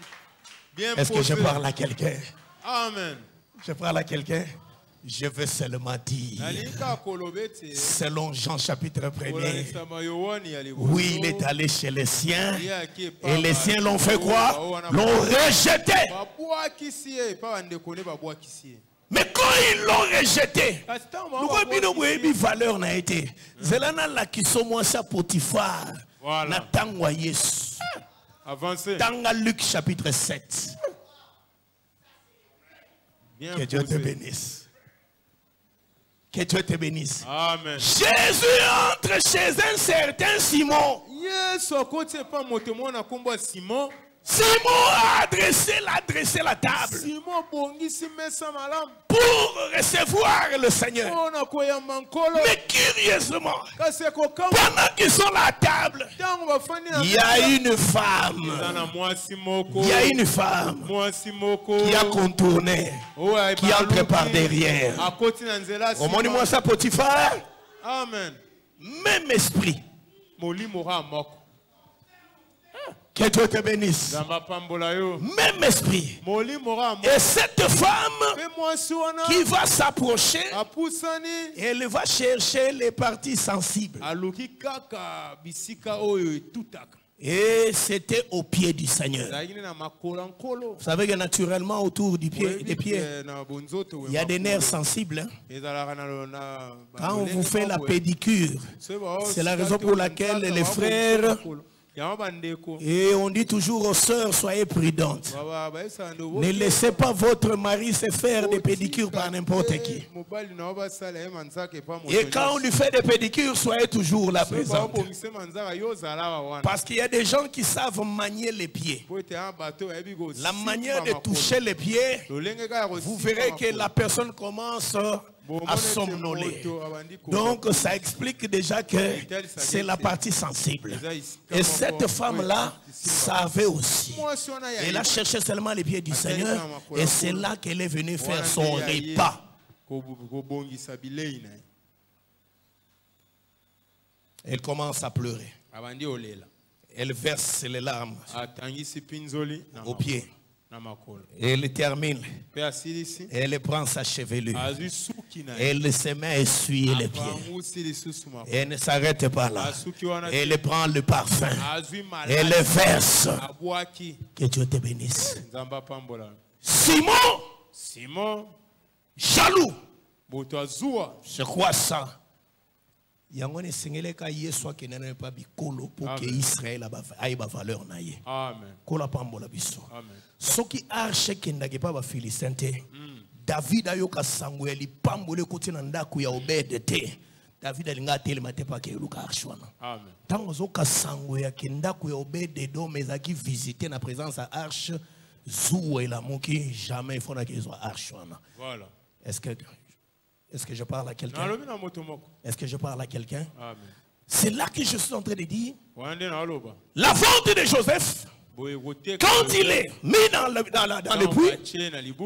Est-ce que je parle à quelqu'un? Amen. Je parle à quelqu'un? Je veux seulement dire, selon Jean chapitre 1er, oui, il est allé chez les siens, et les siens l'ont fait quoi? L'ont rejeté. Mais quand ils l'ont rejeté, nous avons une valeur n'a été. Zelana la qui sont moi ça Potiphar, na tangwa Yesu. Avancez. Tanga Luc chapitre 7. Bien que Dieu te bénisse. Que Dieu te bénisse. Amen. Jésus entre chez un certain Simon. Simon a adressé la table pour recevoir le Seigneur. Mais curieusement, pendant qu'ils sont à la table, il y a une femme qui a contourné, qui entre par derrière. Au moment où ça Potiphar, Amen. Même esprit. Que Dieu te bénisse. Même esprit. Et cette femme qui va s'approcher, elle va chercher les parties sensibles. Et c'était au pied du Seigneur. Vous savez que naturellement autour des pieds, il y a des nerfs sensibles. Hein? Quand on vous fait la pédicure, c'est la raison pour laquelle les frères... Et on dit toujours aux sœurs, soyez prudentes. Ne laissez pas votre mari se faire des pédicures par n'importe qui. Et quand on lui fait des pédicures, soyez toujours là présente. Parce qu'il y a des gens qui savent manier les pieds. La manière de toucher les pieds, vous verrez que la personne commence à somnoler. Donc ça explique déjà que c'est la partie sensible. Et cette femme-là savait aussi. Elle a cherché seulement les pieds du Seigneur. Et c'est là qu'elle est venue faire son repas. Elle commence à pleurer. Elle verse les larmes aux pieds. Et elle termine. Elle prend sa chevelure. Elle se met à essuyer les pieds. Et elle ne s'arrête pas là. Elle prend le parfum. Elle le verse. Que Dieu te bénisse. Simon, jaloux. C'est quoi ça? Il y a un Seigneur qui soit qui n'est pas bicolo pour que Israël ait la valeur naïe. Amen. Kola pambola biso. Amen. Ce qui arche qui n'a pas Philistin. David a eu qu'à sangouer li pambole côté nanda kuya obedete. David a linga tele mate pa ke luka archwana. Amen. Tant zo ka sangouer qui nda kuya obede do mais a qui visiter na présence à arche zoué la moki jamais il faut na que zo archwana. Voilà. Est-ce que je parle à quelqu'un? Est-ce que je parle à quelqu'un? C'est là que je suis en train de dire. La vente de Joseph, quand il est mis dans le puits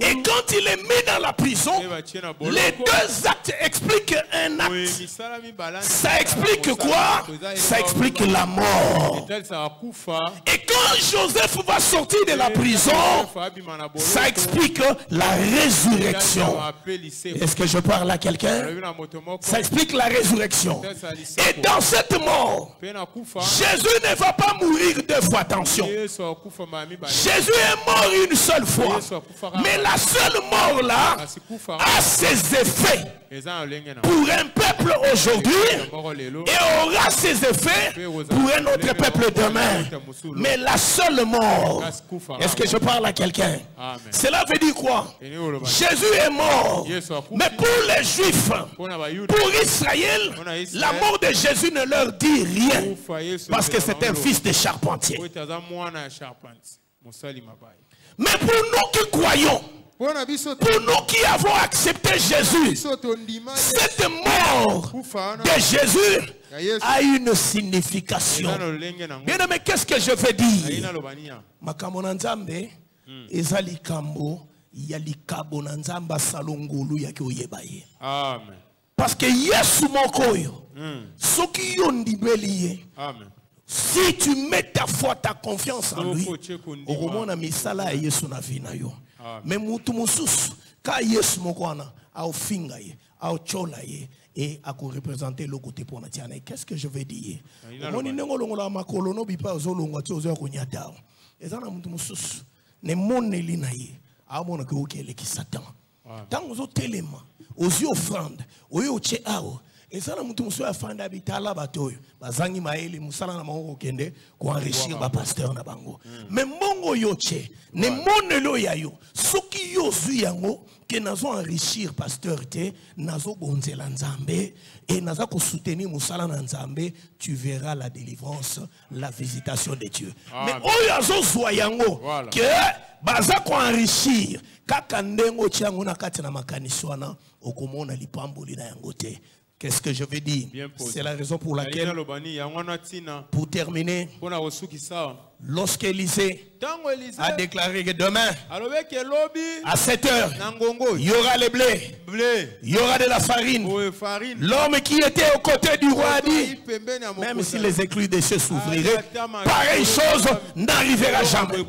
et quand il est mis dans la prison, les deux actes expliquent un acte. Ça explique quoi? Ça explique la mort. Et quand Joseph va sortir de la prison, ça explique la résurrection. Est-ce que je parle à quelqu'un? Ça explique la résurrection. Et dans cette mort, Jésus ne va pas mourir deux fois, attention. Jésus est mort une seule fois. Mais la seule mort là a ses effets pour un peuple aujourd'hui et aura ses effets pour un autre peuple demain. Mais la seule mort, est-ce que je parle à quelqu'un? Cela veut dire quoi? Jésus est mort. Mais pour les Juifs, pour Israël, la mort de Jésus ne leur dit rien. Parce que c'est un fils de charpentier. Mais pour nous qui croyons, pour nous qui avons accepté Jésus, cette mort de Jésus a une signification. Bien aimé, qu'est-ce que je veux dire? Makambo na Nzambe ezali kambo ya likabo na Nzamba salongolu ya koyeba ye. Amen. Parce que Yesu mokoyo soki yo ndibeli ye. Amen. Si tu mets ta foi, ta confiance en lui, okomona misala ya Yesu na vie na yo. Mais mutu mususu ka Yesu mokwana au finga ye, au chola ye et à représenter le côté pour Natiane. Qu'est-ce que je veux dire? Moni nengolo ngola makolo no bipa ozolongwa ti ozo kunyata. Ezana mutu mususu ne moneli na ye. Amona ke okele ki Satan. Tant ozo telema, ozi offrande, oyo che ao. Ezana mutu mususu afanda bitala batoyo. Bazangi maeli musala na mango kende ko enrichir ba pasteur na bango. Mais mongo yoche ne monelo yayo soki yozu yango ke nazo enrichir pasteur te nazo bonzela Nzambe et nazo ko soutenir musala na Nzambe, tu verras la délivrance, la visitation de Dieu. Mais oyo azo zwa yango ke baza ko enrichir kaka ndengo tiango na kati na makaniswana okomona lipamboli na yango te. Qu'est-ce que je veux dire? C'est la raison pour laquelle, pour terminer, lorsqu'Élisée a déclaré que demain, à 7 heures, il y aura les blés, il y aura de la farine. L'homme qui était aux côtés du roi a dit, même si les écluses des cieux s'ouvriraient, pareille chose n'arrivera jamais.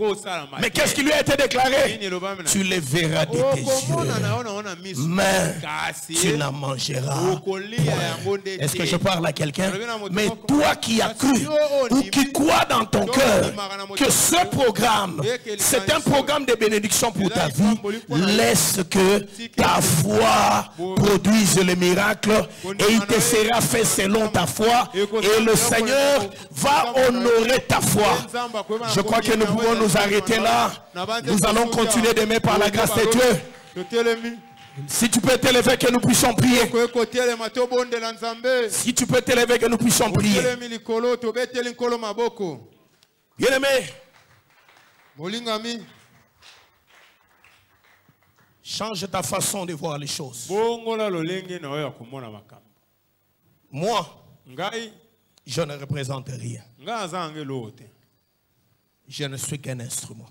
Mais qu'est-ce qui lui a été déclaré? Tu les verras de tes yeux, mais tu n'en mangeras point. Est-ce que je parle à quelqu'un? Mais toi qui as cru ou qui crois dans ton cœur que ce programme, c'est un programme de bénédiction pour ta vie, laisse que ta foi produise le miracle et il te sera fait selon ta foi et le Seigneur va honorer ta foi. Je crois que nous pouvons nous arrêter là. Nous allons continuer demain par la grâce de Dieu. Si tu peux t'élever, que nous puissions prier. Si tu peux t'élever, que nous puissions prier. Bien-aimé, change ta façon de voir les choses. Moi, je ne représente rien. Je ne suis qu'un instrument.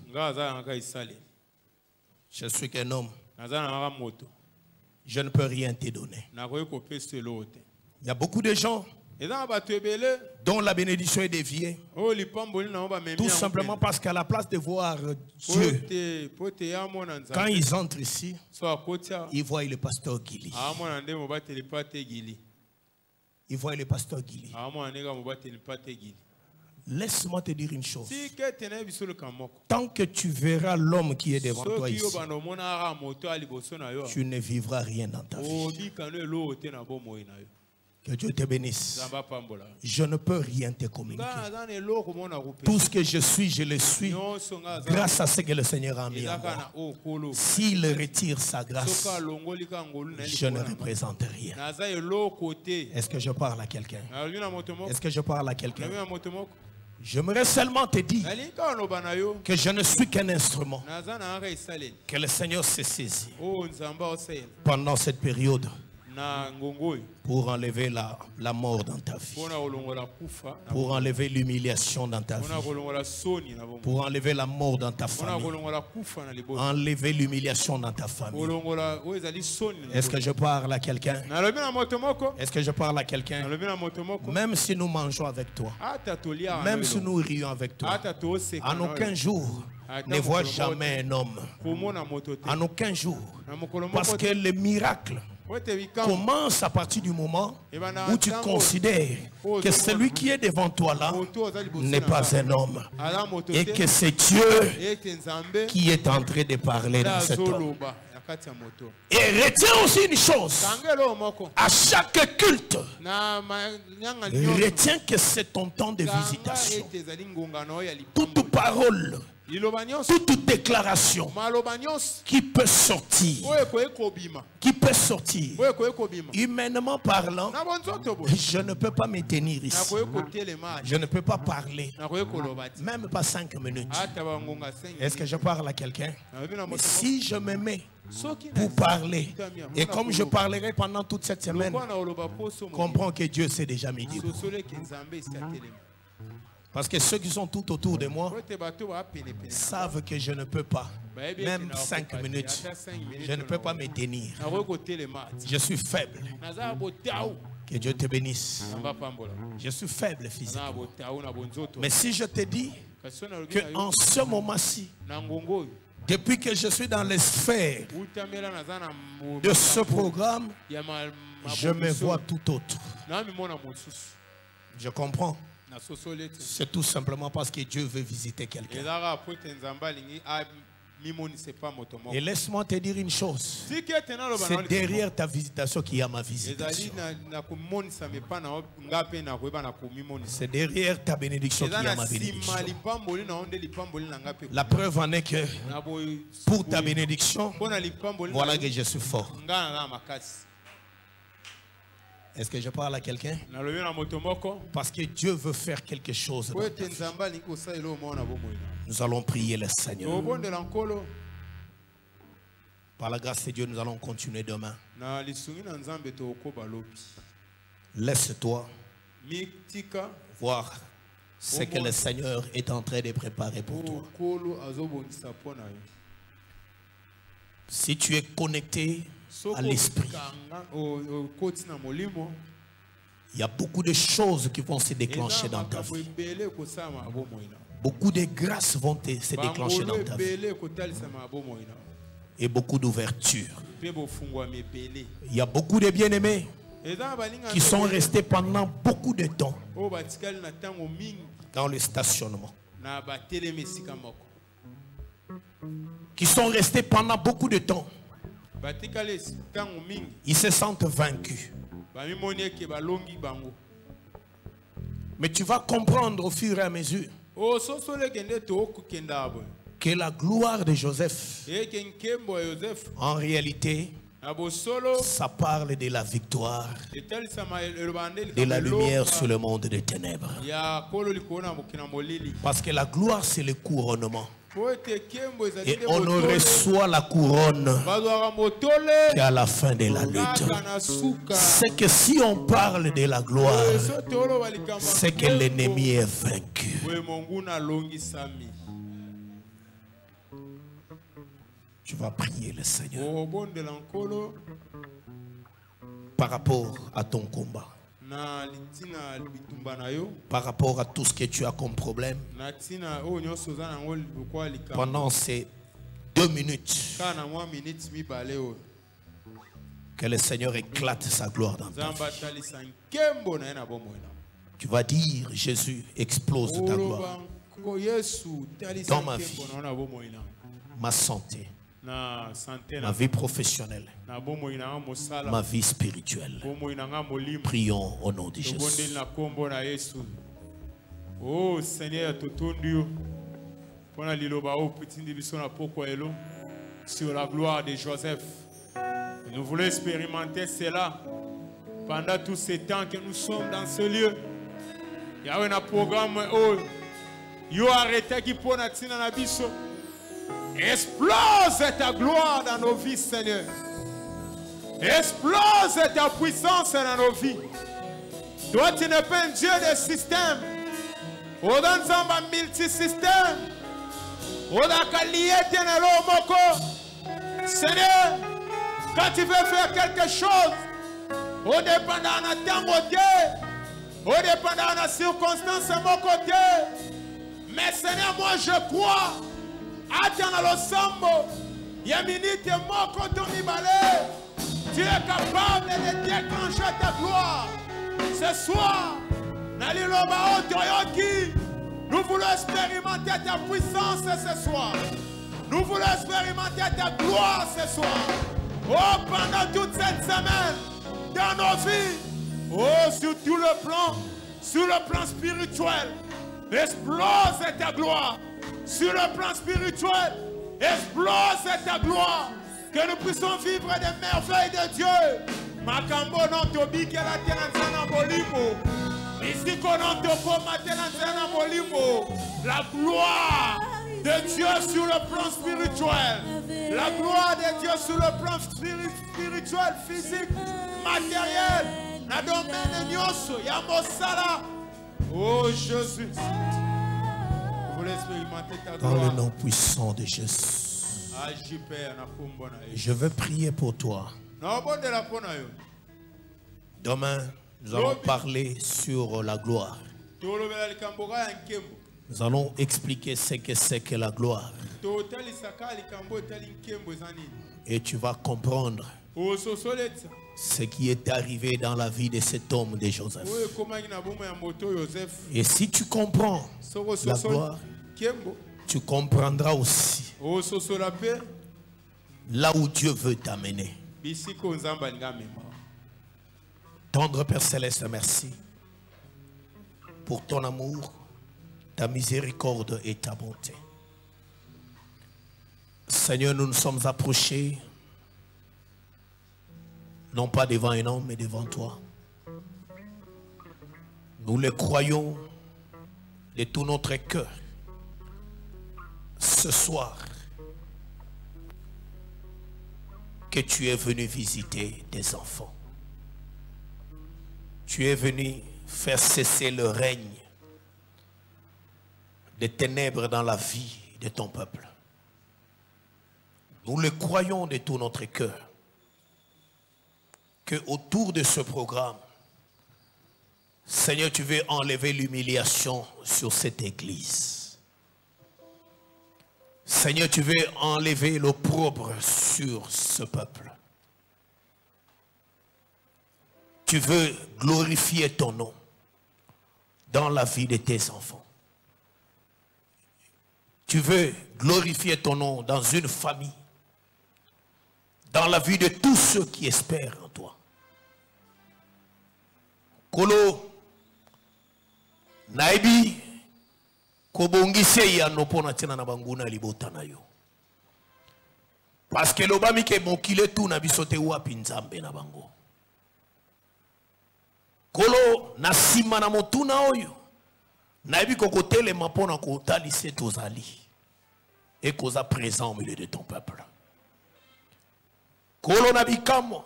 Je suis qu'un homme. Je ne peux rien te donner. Il y a beaucoup de gens dont la bénédiction est déviée. Tout simplement parce qu'à la place de voir Dieu, quand ils entrent ici, ils voient le pasteur Gili. Ils voient le pasteur Gili. Laisse-moi te dire une chose. Tant que tu verras l'homme qui est devant toi ici, tu ne vivras rien dans ta vie. Que Dieu te bénisse. Je ne peux rien te communiquer. Tout ce que je suis, je le suis grâce à ce que le Seigneur a mis en moi. S'il retire sa grâce, je ne représente rien. Est-ce que je parle à quelqu'un? Est-ce que je parle à quelqu'un? J'aimerais seulement te dire que je ne suis qu'un instrument. Que le Seigneur se saisit pendant cette période pour enlever la mort dans ta vie, pour enlever l'humiliation dans ta vie, pour enlever la mort dans ta famille, enlever l'humiliation dans ta famille. Est-ce que je parle à quelqu'un? Est-ce que je parle à quelqu'un? Même si nous mangeons avec toi, même si nous rions avec toi, en aucun jour ne vois jamais un homme, en aucun jour, parce que le miracle commence à partir du moment où tu considères que celui qui est devant toi là n'est pas un homme et que c'est Dieu qui est en train de parler dans cet homme. Et retiens aussi une chose, à chaque culte, retiens que c'est ton temps de visitation. Toute parole toute déclaration qui peut sortir, humainement parlant, je ne peux pas me tenir ici. Je ne peux pas parler, même pas 5 minutes. Est-ce que je parle à quelqu'un? Mais si je me mets pour parler, et comme je parlerai pendant toute cette semaine, comprends que Dieu sait déjà me dire. Parce que ceux qui sont tout autour de moi savent que je ne peux pas, même 5 minutes, je ne peux pas me tenir. Je suis faible. Que Dieu te bénisse. Je suis faible physiquement. Mais si je te dis qu'en ce moment-ci, depuis que je suis dans les sphères de ce programme, je me vois tout autre. Je comprends. C'est tout simplement parce que Dieu veut visiter quelqu'un. Et laisse-moi te dire une chose. C'est derrière ta visitation qu'il y a ma visitation. C'est derrière ta bénédiction qu'il y a ma bénédiction. La preuve en est que pour ta bénédiction, voilà que je suis fort. Est-ce que je parle à quelqu'un? Parce que Dieu veut faire quelque chose. Nous allons prier le Seigneur. Par la grâce de Dieu, nous allons continuer demain. Laisse-toi voir ce que le Seigneur est en train de préparer pour toi. Si tu es connecté à l'esprit, il y a beaucoup de choses qui vont se déclencher dans ta vie. Beaucoup de grâces vont se déclencher dans ta vie. Et beaucoup d'ouverture. Il y a beaucoup de bien-aimés qui sont restés pendant beaucoup de temps dans le stationnement. Qui sont restés pendant beaucoup de temps. Ils se sentent vaincus. Mais tu vas comprendre au fur et à mesure que la gloire de Joseph, en réalité, ça parle de la victoire, de la lumière sur le monde des ténèbres. Parce que la gloire, c'est le couronnement. Et on ne reçoit la couronne qu'à la fin de la lutte. C'est que si on parle de la gloire, c'est que l'ennemi est vaincu. Tu vas prier le Seigneur par rapport à ton combat. Par rapport à tout ce que tu as comme problème, pendant ces 2 minutes, que le Seigneur éclate sa gloire dans ta vie. Tu vas dire, Jésus, explose ta gloire dans ma vie, ma santé, ma vie professionnelle, ma vie spirituelle. Prions au nom de Jésus. Oh Seigneur, sur la gloire de Joseph. Nous voulons expérimenter cela pendant tous ces temps que nous sommes dans ce lieu. Il y a un programme où arrêté qui pour na biso. Explose ta gloire dans nos vies, Seigneur. Explose ta puissance dans nos vies. Toi, tu n'es pas un Dieu de système. On a un multisystème. On a Seigneur, quand tu veux faire quelque chose, on dépend de ton côté, on dépend de la circonstance à mon côté. Mais Seigneur, moi je crois. Attends le sambo. Yaminite moko Tony Balé. Tu es capable de déclencher ta gloire. Ce soir, Naliloba Otoyoki, nous voulons expérimenter ta puissance ce soir. Nous voulons expérimenter ta gloire ce soir. Oh, pendant toute cette semaine, dans nos vies, oh, sur tout le plan spirituel, explose ta gloire. sur le plan spirituel. Explose ta gloire. Que nous puissions vivre des merveilles de Dieu. Makambo non tobi que la tenanzana bolimo. Ici qu'on entend matenanzana bolimo. La gloire de Dieu sur le plan spirituel. La gloire de Dieu sur le plan spirituel, physique, matériel. La domaine nyoso yamosala. Oh Jésus. Vous l'expérimentez ta gloire. Dans le nom puissant de Jésus. Je veux prier pour toi. Demain, nous allons parler sur la gloire. Nous allons expliquer ce que c'est que la gloire. Et tu vas comprendre ce qui est arrivé dans la vie de cet homme de Joseph. Et si tu comprends la gloire, tu comprendras aussi là où Dieu veut t'amener. Tendre Père Céleste, merci pour ton amour, ta miséricorde et ta bonté. Seigneur, nous nous sommes approchés, non pas devant un homme, mais devant toi. Nous le croyons de tout notre cœur. Ce soir, que tu es venu visiter tes enfants. Tu es venu faire cesser le règne des ténèbres dans la vie de ton peuple. Nous le croyons de tout notre cœur que autour de ce programme, Seigneur, tu veux enlever l'humiliation sur cette église. Seigneur, tu veux enlever l'opprobre sur ce peuple. Tu veux glorifier ton nom dans la vie de tes enfants. Tu veux glorifier ton nom dans une famille, dans la vie de tous ceux qui espèrent en toi. Kolo, Naibi, parce que l'obami ke mokile tout na bisote wapi nzambe na bango. Kolo na sima na motuna oyo na ebi kokotele mapona ko talise tozali et koza présent au milieu de ton peuple. Kolo na bikamo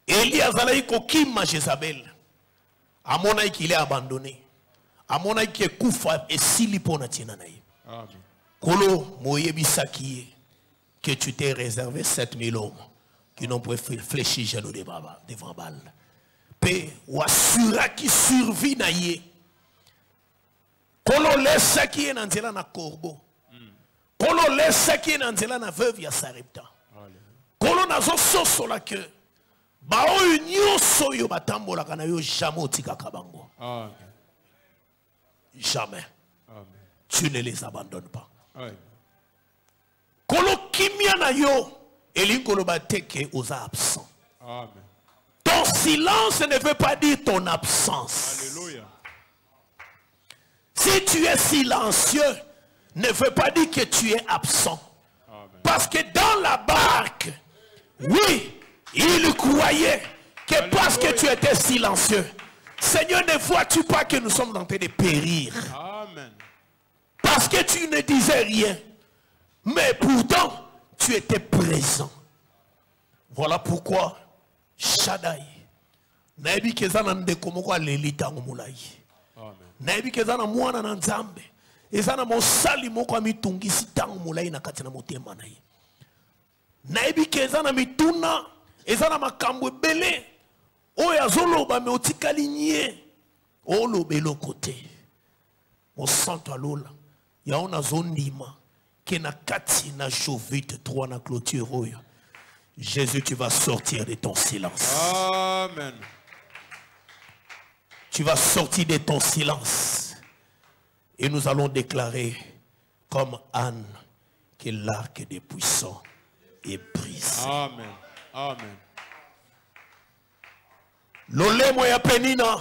Eli azalaki kokima Jezabel amona qu'il est abandonné. Amona qui est koufa et sili pona tina na ye. Kolo moyebisaki que tu t'es réservé 7000 hommes qui n'ont pas fléchi genoux devant Baal. Pe wasura qui survit na ye. Kolo lesa qui est nanzela na corbeau. Kolo lesa qui est nanzela na veuve ya Sarepta. Kolo nazo soso la que bao nyoso yo batambola kana yo jamais otikaka bango. Jamais. Amen. Tu ne les abandonnes pas. Kolo kimia na yo elinkolo bateke oza absent. Amen. Ton silence ne veut pas dire ton absence. Alléluia. Si tu es silencieux, ne veut pas dire que tu es absent. Amen. Parce que dans la barque, oui, il croyait que Alléluia. Parce que tu étais silencieux, Seigneur, ne vois-tu pas que nous sommes en train de périr? Amen. Parce que tu ne disais rien. Mais pourtant, tu étais présent. Voilà pourquoi Shaddai. Naibi kezana ndekomoko lelita ngomulai. Amen. Naibi kezana mwana na nzambe. Ezana mosali moko mitungisi tango mulai na katina motema na ye. Naibi kezana mituna. Ezana makambo ebele. Oya zoloba me otikali nye. Olobelo kote. Mon santo alola. Ya ona zondima. Kena kati na jovite 3 na clôture oyo. Jésus, tu vas sortir de ton silence. Amen. Tu vas sortir de ton silence. Et nous allons déclarer comme Anne que l'arc des puissants est brisé. Amen. Amen. Lolemo ya penina.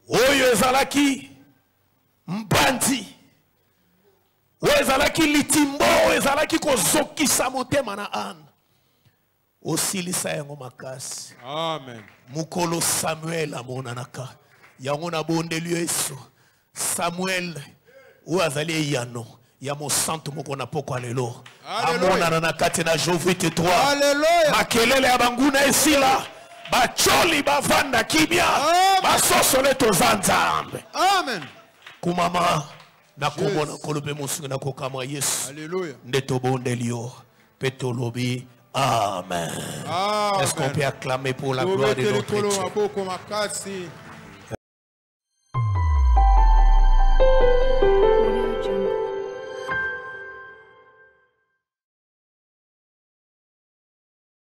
Oyo ezalaki mbandi. Oezalaki litimbo, oezalaki kozokisa motema na ane. Osilisa yango makasi. Amen. Mukolo Samuel amonanaka. Yango na bondeli Yesu. Samuel oazali yano. Ya mo santo moko na poko lelo. Amonana na kati na Jovite 3. Alléluia. Makelele ya banguna esila. Bacholi bavanda kimia. Basosole tozanzambe. Amen. Kumama na komona kolobe musunga na kokama Yesu. Alléluia. Ndeto bondelio petolobi. Amen. Est-ce qu'on peut acclamer pour la gloire de notre Dieu?